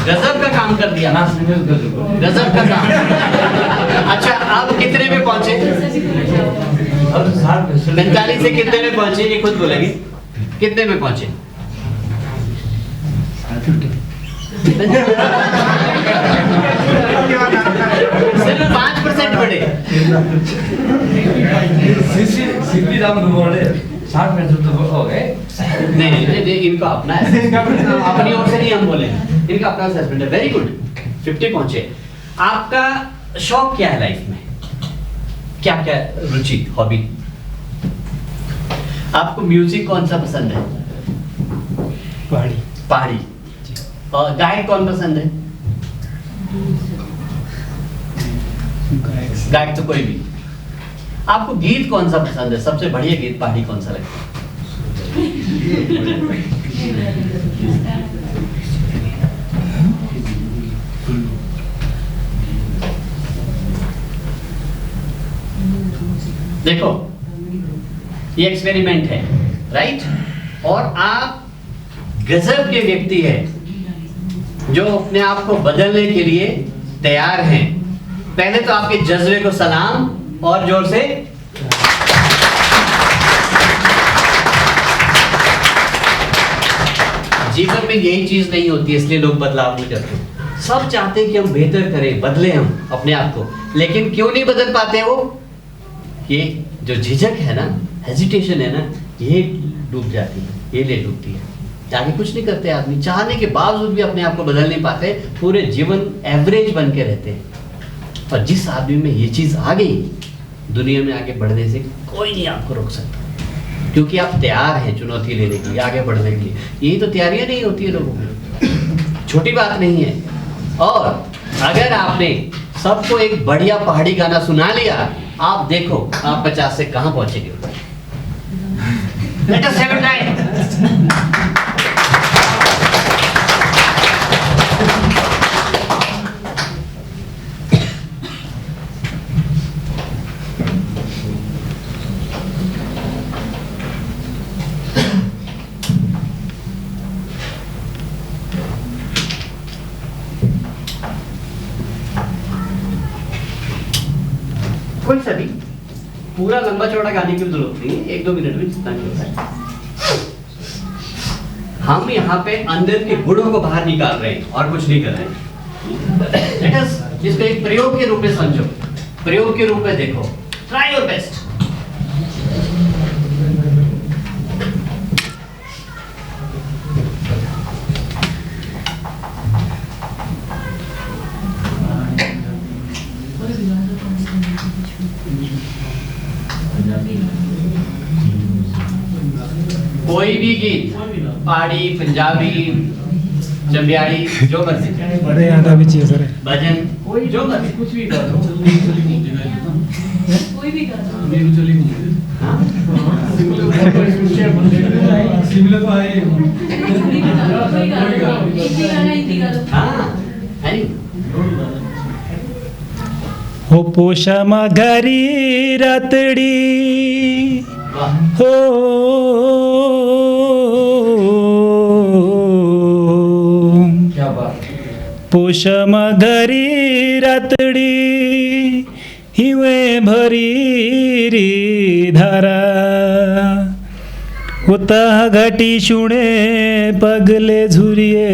गजब का काम कर दिया, गजब का काम। अच्छा अब कितने में पहुंचे? 45 से कितने में पहुंचे ये खुद बोलेंगे। कितने में पहुंचे? सिर्फ 5% बढ़े। नहीं, इनका अपना है, अपनी ओर से नहीं हम बोले, इनका अपना असेसमेंट है। वेरी गुड, 50 पहुंचे। आपका शौक क्या है लाइफ में? क्या क्या रुचि, हॉबी? आपको म्यूजिक कौन सा पसंद है? पहाड़ी। पहाड़ी। और गायक कौन पसंद है? गायक तो कोई भी। आपको गीत कौन सा पसंद है? सबसे बढ़िया गीत पहाड़ी कौन सा लगता है? देखो ये एक्सपेरिमेंट है, राइट? और आप गजब के व्यक्ति हैं जो अपने आप को बदलने के लिए तैयार हैं। पहले तो आपके जज्बे को सलाम और जोर से जीवन में यही चीज नहीं होती, इसलिए लोग बदलाव नहीं करते। सब चाहते हैं कि हम बेहतर करें, बदले हम अपने आप को, लेकिन क्यों नहीं बदल पाते वो? ये जो झिझक है ना, हेजिटेशन है ना, ये डूब जाती है, ये ले डूबती है। आगे कुछ नहीं करते आदमी, चाहने के बावजूद भी अपने आप को बदल नहीं पाते, पूरे जीवन एवरेज बन के रहते हैं। और जिस आदमी में ये चीज आ गई, दुनिया में आगे बढ़ने से कोई नहीं आपको रोक सकता, क्योंकि आप तैयार हैं चुनौती लेने के लिए, आगे बढ़ने के लिए। यही तो तैयारियां नहीं होती है लोगों में, छोटी बात नहीं है। और अगर आपने सबको एक बढ़िया पहाड़ी गाना सुना लिया, आप देखो आप 50 से कहां पहुंचेंगे। Let us have a time. कोई सा भी पूरा लंबा चौड़ा गाने की जरूरत नहीं है, 1-2 मिनट में जितना भी होता है। हम यहाँ पे अंदर के गुणों को बाहर निकाल रहे हैं और कुछ नहीं कर रहे हैं। Let us इसको एक प्रयोग के रूप में समझो, प्रयोग के रूप में देखो, ट्राई योर बेस्ट। कोई भी गीत, पहाड़ी, पंजाबी, चंबियाड़ी, जो मर्जी, बड़े आधा भी चाहिए सर। भजन, कोई जो मर्जी, कुछ भी गा दो। कोई भी गाना हाँ? सिमिलर तो है कोई गाना, एक भी गाना, हिंदी गाना। हाँ, है नहीं? हो पोषा माघारी रातडी वाह, हो क्या बात। पोष माघारी रातडी हिवे भरी री धारा होता घाटी शुणे पगले झुरिये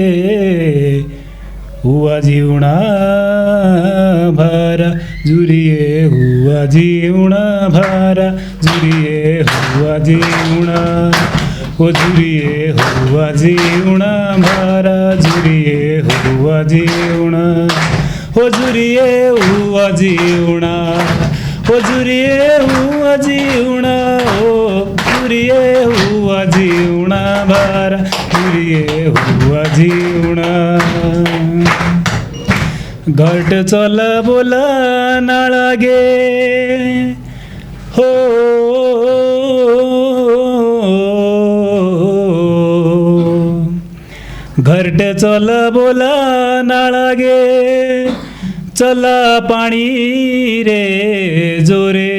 हुआ जीवना भारा झुरिये हुआ जीवना भारा झुरिये हुआ जीवना हो झुरिये हुआ जीवना भारा झुरिये हुआ जीवना हो झुरिये हुआ जीवना हो झुरिये हुआ जीवना हो झुरिये हुआ जीवना भारा झुरिये हुआ जीवना घट चल बोला नाळागे हो घरट चल बोला नाळागे चला पाणी रे जोरे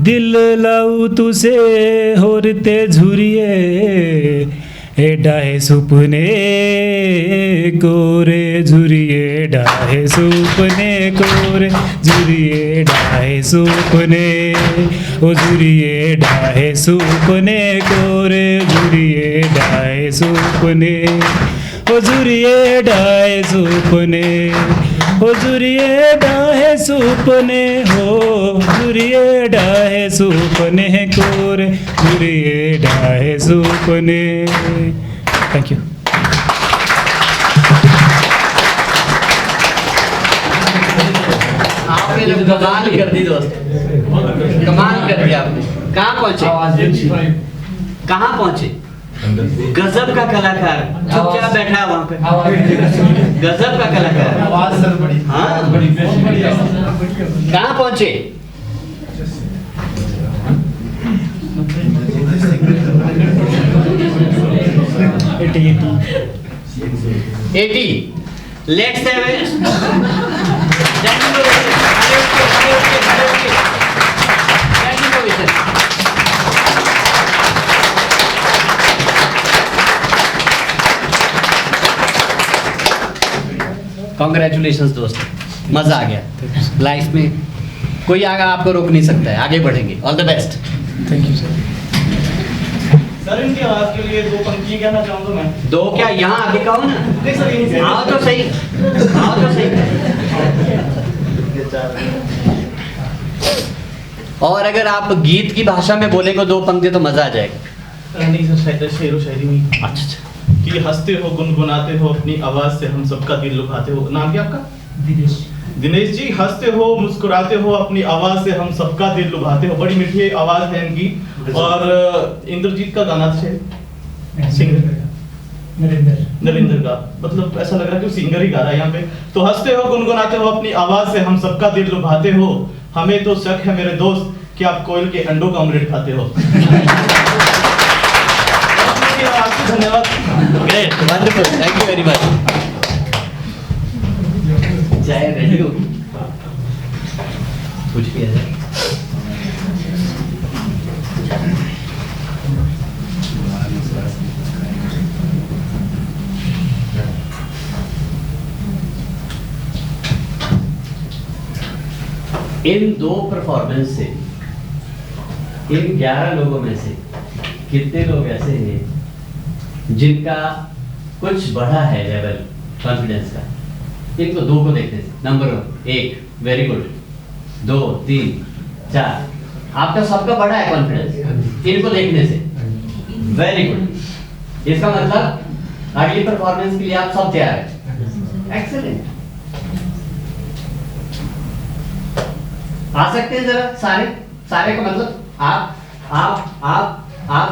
दिल लाऊ तुसे होरते झुरिये डाहे सुपने कोरे झुरिये डाहे सुपने कोरे झुरिये डाहे सुपने ओ झुरिये डाहे सुपने कोरे झुरिये डाहे सुपने ओ झुरिये डाहे सुपने ओ झुरिये डाहे सुपने हो झुरिये डाहे सुपने कोरे झुरिये डाहे सुपने। Thank you. आपने जब कमाल कर दी दोस्त, कमाल कर दिया आपने। कहाँ पहुँचे, कहाँ पहुँचे? गजब का कलाकार चुपचाप बैठा है वहाँ पे, गजब का कलाकार। आवाज सर बड़ी, हाँ, बड़ी बढ़िया। कहाँ पहुँचे? Eighty. Let's have it. Congratulations दोस्त, मजा आ गया। लाइफ में कोई आगे आपको रोक नहीं सकता है, आगे बढ़ेंगे। All the best. Thank you sir. Sir इनकी आवाज के लिए 2 पंक्तियां कहना चाहूंगा मैं। 2 क्या यहाँ आगे कहो ना। नहीं सर यहीं से। आओ तो सही, आओ तो सही। और अगर आप गीत की भाषा में बोलेंगे 2 पंक्ति तो मजा आ जाएगा। नहीं सर शायद शेर व शायरी में। अच्छा कि हंसते हो गुनगुनाते हो अपनी आवाज से हम सबका दिल लुभाते हो। नाम क्या आपका? दिनेश जी। हंसते हो मुस्कुराते हो अपनी आवाज से हम सबका दिल लुभाते हो। बड़ी मीठी आवाज है इनकी। और इंद्रजीत का गाना थे सिंगर नरेंद्र का, मतलब ऐसा लग रहा है कि सिंगर ही गा रहा है यहाँ पे। तो हंसते हो गुनगुनाते हो अपनी आवाज से हम सबका दिल लुभाते हो। हमें तो शक है मेरे दोस्त कि आप कोयल के अंडों का ऑमलेट खाते हो। आपको धन्यवाद। Great, wonderful, thank you very much. चाय रेडी हो? कुछ भी है? इन 2 परफॉर्मेंस से इन 11 लोगों में से कितने लोग ऐसे हैं जिनका कुछ बढ़ा है लेवल कॉन्फिडेंस का? इनको 2 को देखने से। नंबर 1 वेरी गुड, 2 3 4 आपका सबका बढ़ा है कॉन्फिडेंस इनको देखने से। वेरी गुड, इसका मतलब अगली परफॉर्मेंस के लिए आप सब तैयार हैं। एक्सीलेंट। आ सकते हैं जरा सारे सारे का मतलब आप आओ आओ।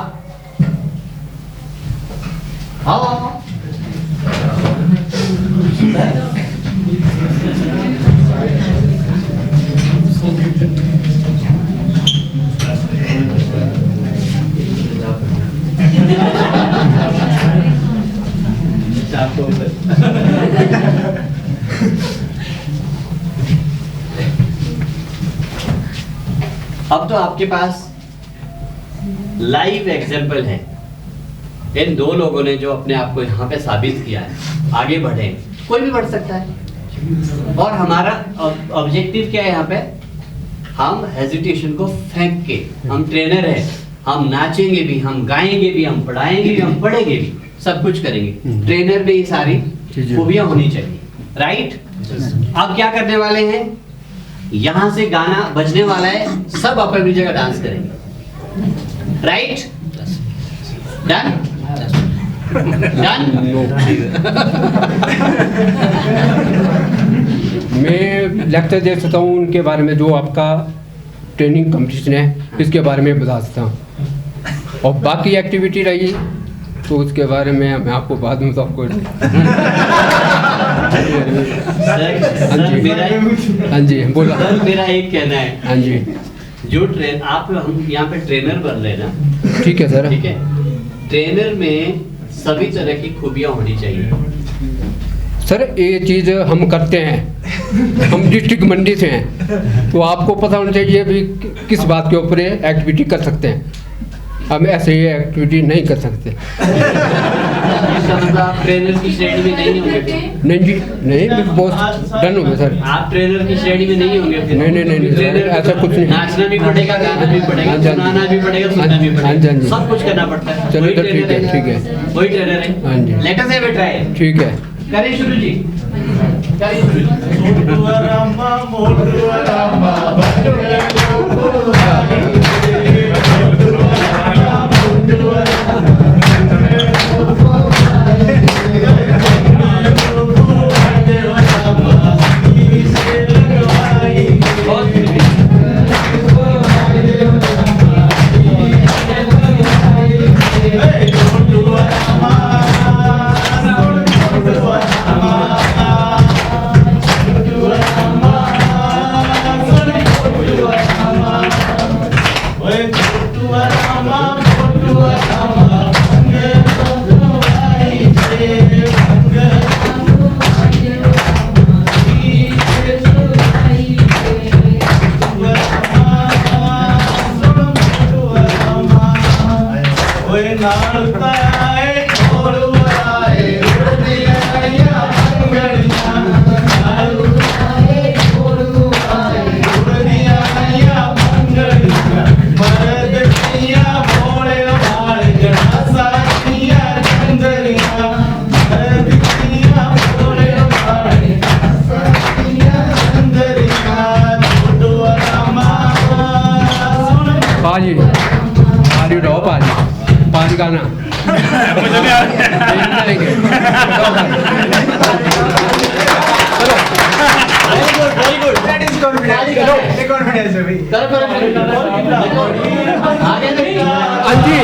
अब तो आपके पास लाइव एग्जाम्पल है। इन 2 लोगों ने जो अपने आप को यहाँ पे साबित किया है, आगे बढ़े, कोई भी बढ़ सकता है। और हमारा ऑब्जेक्टिव क्या है यहाँ पे? हम हेजिटेशन को फेंक के, हम ट्रेनर हैं, हम नाचेंगे भी, हम गाएंगे भी, हम पढ़ाएंगे भी, हम पढ़ेंगे भी, सब कुछ करेंगे। ट्रेनर में ये सारी खूबियां होनी चाहिए, राइट? अब क्या करने वाले हैं? यहाँ से गाना बजने वाला है, सब अपनी जगह डांस करेंगे, राइट? डन? डन? मैं लेक्चर दे सकता हूँ उनके बारे में, जो आपका ट्रेनिंग कंपटीशन है इसके बारे में बता सकता हूँ। और बाकी एक्टिविटी रही तो उसके बारे में मैं आपको बाद में सबको हाँ जी बोला। सर मेरा एक कहना है, हाँ जी, जो आप हम यहाँ पे ट्रेनर बन लेना, ठीक है सर। ठीक है, ट्रेनर में सभी तरह की खूबियां होनी चाहिए। सर ये चीज़ हम करते हैं, हम डिस्ट्रिक्ट मंडी से हैं, तो आपको पता होना चाहिए भी किस बात के ऊपर एक्टिविटी कर सकते हैं, हम ऐसे ही एक्टिविटी नहीं कर सकते। इसका मतलब आप ट्रेनर की श्रेणी में नहीं होंगे? नहीं जी, नहीं, बहुत डन हो गया सर। आप ट्रेनर की श्रेणी में नहीं होंगे फिर? नहीं ट्रेनर ऐसा कुछ नहीं। नाचना भी पड़ेगा, गाना भी पड़ेगा, सुनाना भी पड़ेगा, सुनना भी पड़ेगा, सब कुछ करना पड़ता है। चलो तो ठीक है, ठीक है, वही ट्रेनर है। हाँ जी, let us have a try. ठीक है, करें शुरू जी, करें शुरू जी। पारी उठाओ, पारी पारी गाना मुझे नहीं आ रहा चलेंगे। उठाओ पारी। चलो हाँ जी।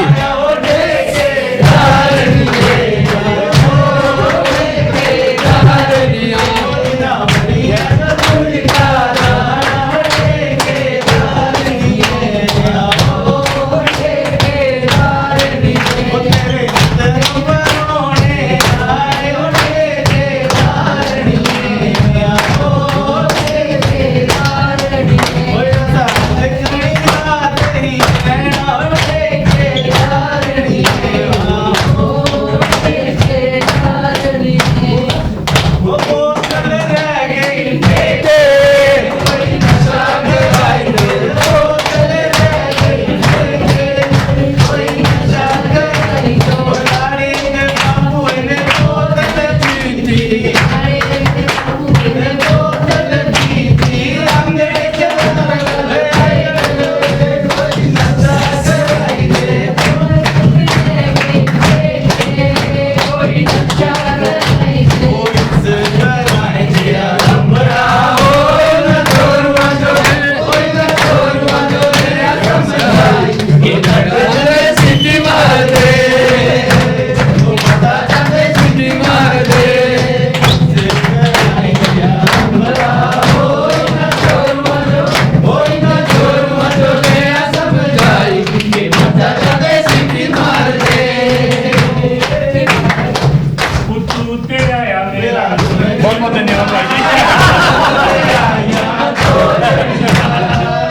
बहुत बहुत धन्यवाद भाई जी।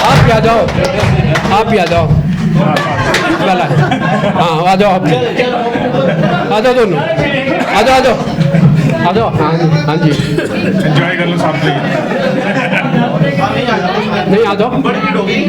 आप भी आ जाओ, आप भी आ जाओ। वाला हाँ आ जाओ, आप भी आ जाओ, दोनों आ जाओ, आ जाओ, आ जाओ। हाँ हाँ जी, एंजॉय कर लो साथ में। नहीं आ जाओ। बड़ी भीड़ होगी।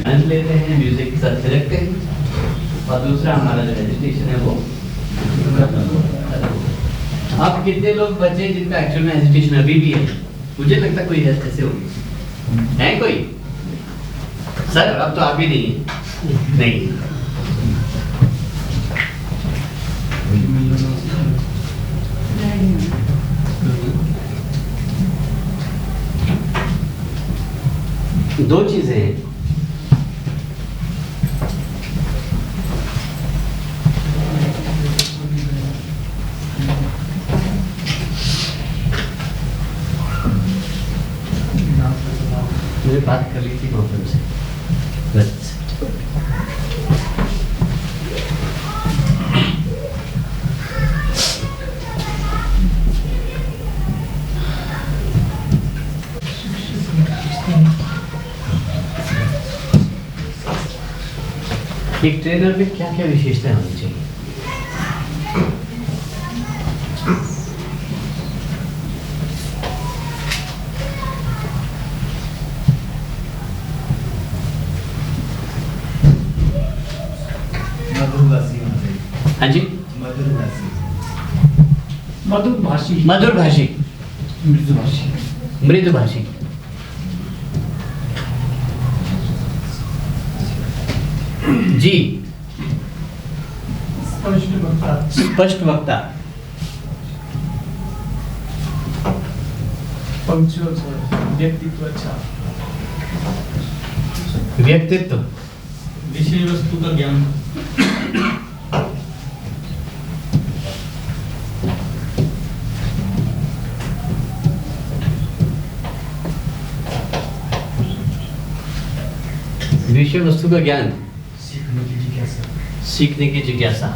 आनंद लेते हैं, म्यूजिक के साथ थिरकते हैं और दूसरा हमारा जो हेजिटेशन है वो अब कितने लोग बचे जिनका एक्चुअल में हेजिटेशन अभी भी है? मुझे लगता कोई ऐसे होंगे, है कोई? सर अब तो आप ही नहीं है। नहीं दो चीजें हैं। मुझे बात कर ली थी कॉन्फ्रेंस से बस। एक ट्रेनर में क्या क्या विशेषताएं होनी चाहिए? मधुरभाषी होना चाहिए। हाँ जी, मधुरभाषी। मधुरभाषी। मधुरभाषी, मृदुभाषी। मृदुभाषी। जी, स्पष्ट वक्ता। स्पष्ट वक्ता। पंक्चुअल व्यक्तित्व अच्छा। व्यक्तित्व। विषय वस्तु का ज्ञान। विषय वस्तु का ज्ञान। सीखने की जिज्ञासा। सीखने की जिज्ञासा।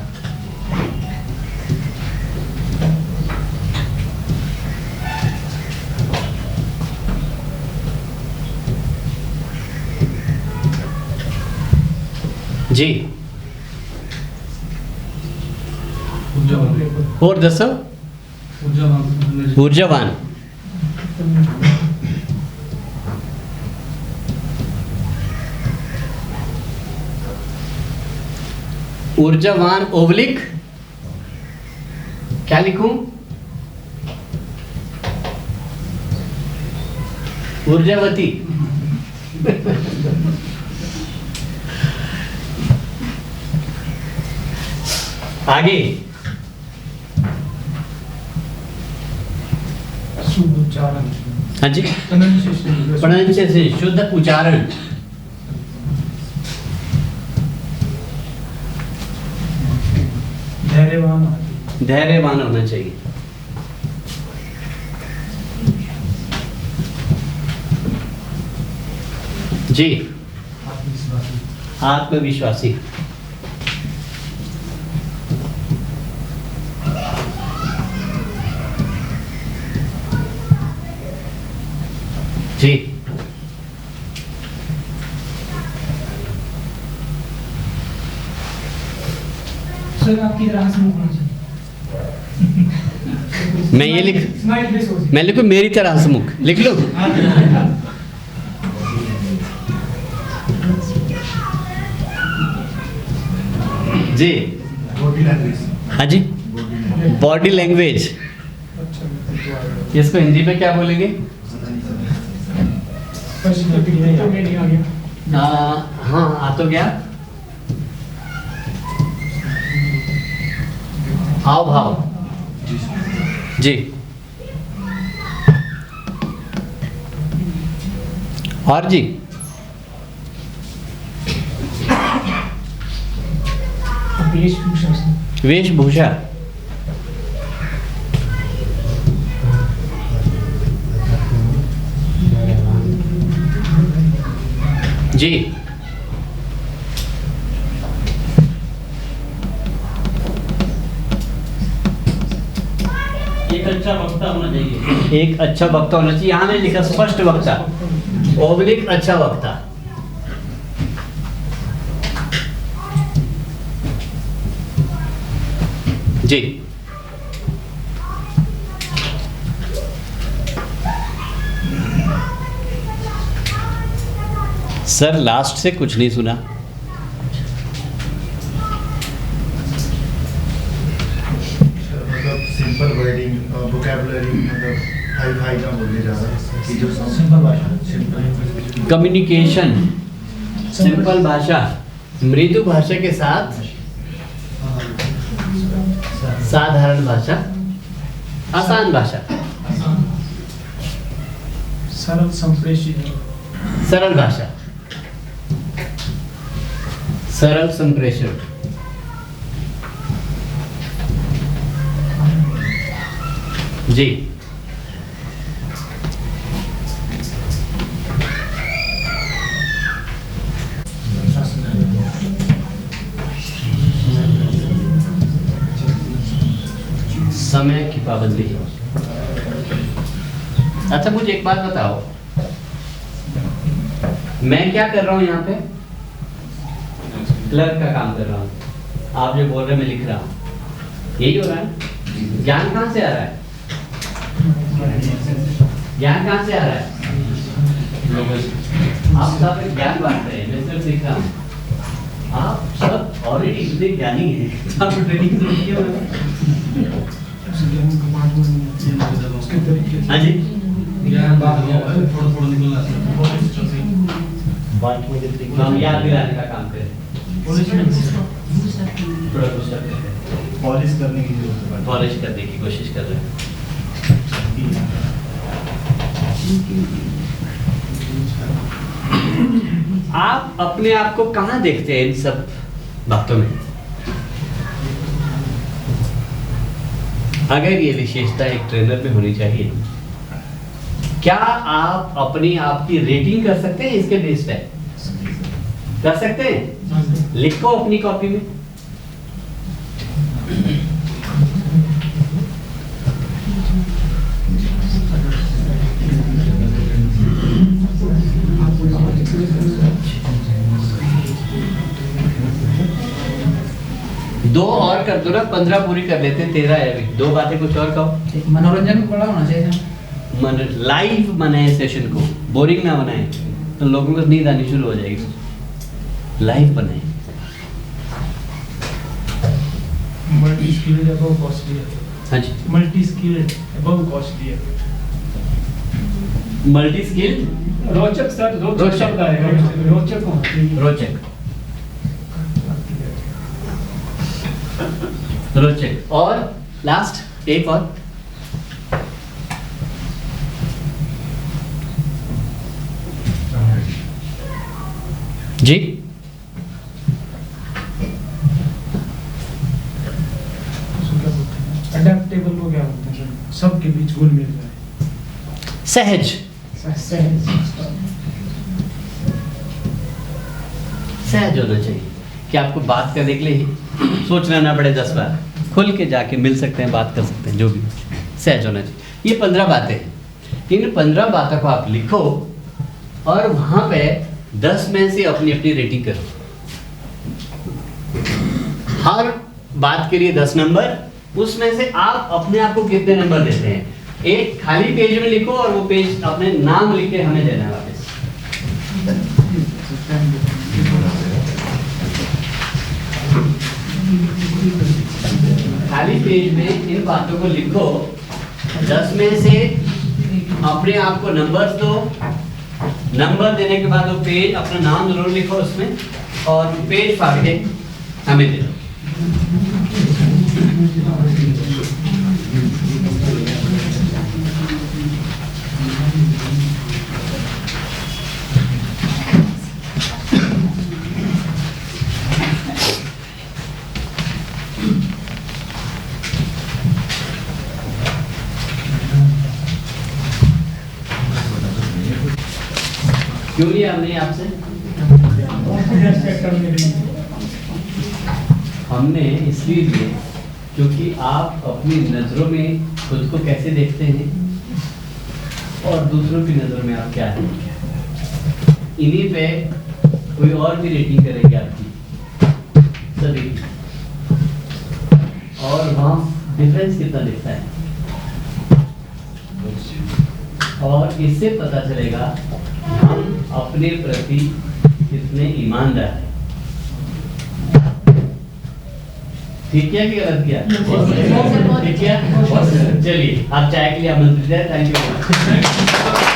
जी, और दसो। ऊर्जावान। ऊर्जावान ओवलिक क्या लिखूं? ऊर्जावती। आगे शुद्ध उच्चारण। हाँ जी, प्रोनाउंसिएशन, शुद्ध उच्चारण। धैर्यवान। धैर्यवान होना चाहिए। जी, आत्मविश्वासी। जी, सर आपकी तरह हंसमुख होना चाहिए। मैं ये लिख स्माइल फेस हो। मैं लिखूं मेरी तरह हंसमुख लिख लो। जी, बॉडी लैंग्वेज। हाँ जी, बॉडी लैंग्वेज। इसको हिंदी में क्या बोलेंगे? नहीं आ गया। हाँ, आ तो गया। हाव भाव। जी, और जी, वेशभूषा। वेशभूषा। जी, एक अच्छा वक्ता होना चाहिए। एक अच्छा वक्ता होना चाहिए। यहाँ ने लिखा स्पष्ट वक्ता ओब्लिक अच्छा वक्ता। जी, सर लास्ट से कुछ नहीं सुना। मतलब सिंपल वर्डिंग वोकैबुलरी मतलब हाई का बोलने जा रहा है कि जो सिंपल भाषा। सिंपल। कम्युनिकेशन, सिंपल भाषा, मृदु भाषा के साथ साधारण भाषा, आसान भाषा, सरल संप्रेषित। सरल भाषा, सरल संप्रेषण। जी, समय की पाबंदी है। अच्छा मुझे एक बात बताओ, मैं क्या कर रहा हूँ यहाँ पे? क्लर्क का काम कर रहा हूँ। आप जो बोल रहे हैं मैं लिख रहा हूँ, यही हो रहा है। ज्ञान कहाँ से आ रहा है? ज्ञान कहाँ से आ रहा है? आप सब ज्ञान बांट रहे हैं, मैं सिर्फ लिख रहा हूँ। आप सब ऑलरेडी इतने ज्ञानी हैं, आप ट्रेनिंग तो किए हुए हैं। हाँ जी, हम याद दिलाने का काम करें, पॉलिश करने की जरूरत है। पॉलिश करने की कोशिश कर रहे हैं। आप अपने आप को कहाँ देखते हैं इन सब बातों में? अगर ये विशेषता एक ट्रेनर में होनी चाहिए, क्या आप अपनी आप की रेटिंग कर सकते हैं इसके बेस पे? कर सकते हैं? लिखो अपनी कॉपी में। दो और कर दो ना, 15 पूरी कर लेते, 13 है अभी। दो बातें कुछ और कहो। मनोरंजन बड़ा होना चाहिए। लाइव बनाए सेशन को, बोरिंग ना बनाए तो लोगों को नींद आनी शुरू हो जाएगी। लाइव बनाए। मल्टी स्किल्ड अबव कॉस्टली है। हाँ जी, मल्टी स्किल्ड अबव कॉस्टली है। मल्टी स्किल रोचक सर, रोचक। रोचक शब्द आएगा। रोचक होना चाहिए। रोचक, रोचक। और लास्ट एक और, जी अडेप्टेबल को क्या बोलते हैं सर? सबके बीच घुल मिल जाए। सहज। सहज होना चाहिए कि आपको बात करने के लिए सोचना ना पड़े 10 बार, खुल के जाके मिल सकते हैं, बात कर सकते हैं, जो भी। सहज होना चाहिए। ये 15 बातें हैं। इन 15 बातों को आप लिखो और वहां पे 10 में से अपनी अपनी रेटिंग करो। हर बात के लिए 10 नंबर, उसमें से आप अपने आप को कितने नंबर देते हैं? एक खाली पेज में लिखो और वो पेज अपने नाम लिख के हमें देना है वापस। खाली पेज में इन बातों को लिखो, 10 में से अपने आप को नंबर्स दो। नंबर देने के बाद वो पेज, अपना नाम जरूर लिखो उसमें, और पेज फाड़ के हमें दे दो। क्यों लिया हमने आपसे? हमने इसलिए लिए क्योंकि आप अपनी नजरों में खुद को कैसे देखते हैं और दूसरों की नजरों में आप क्या हैं, इन्हीं पे कोई और भी रेटिंग करेगी आपकी सभी, और वहाँ डिफरेंस कितना दिखता है, और इससे पता चलेगा हम अपने प्रति कितने ईमानदार हैं। ठीक है कि गलत किया? ठीक है, चलिए आप चाय के लिए आमंत्रित हैं। Thank you.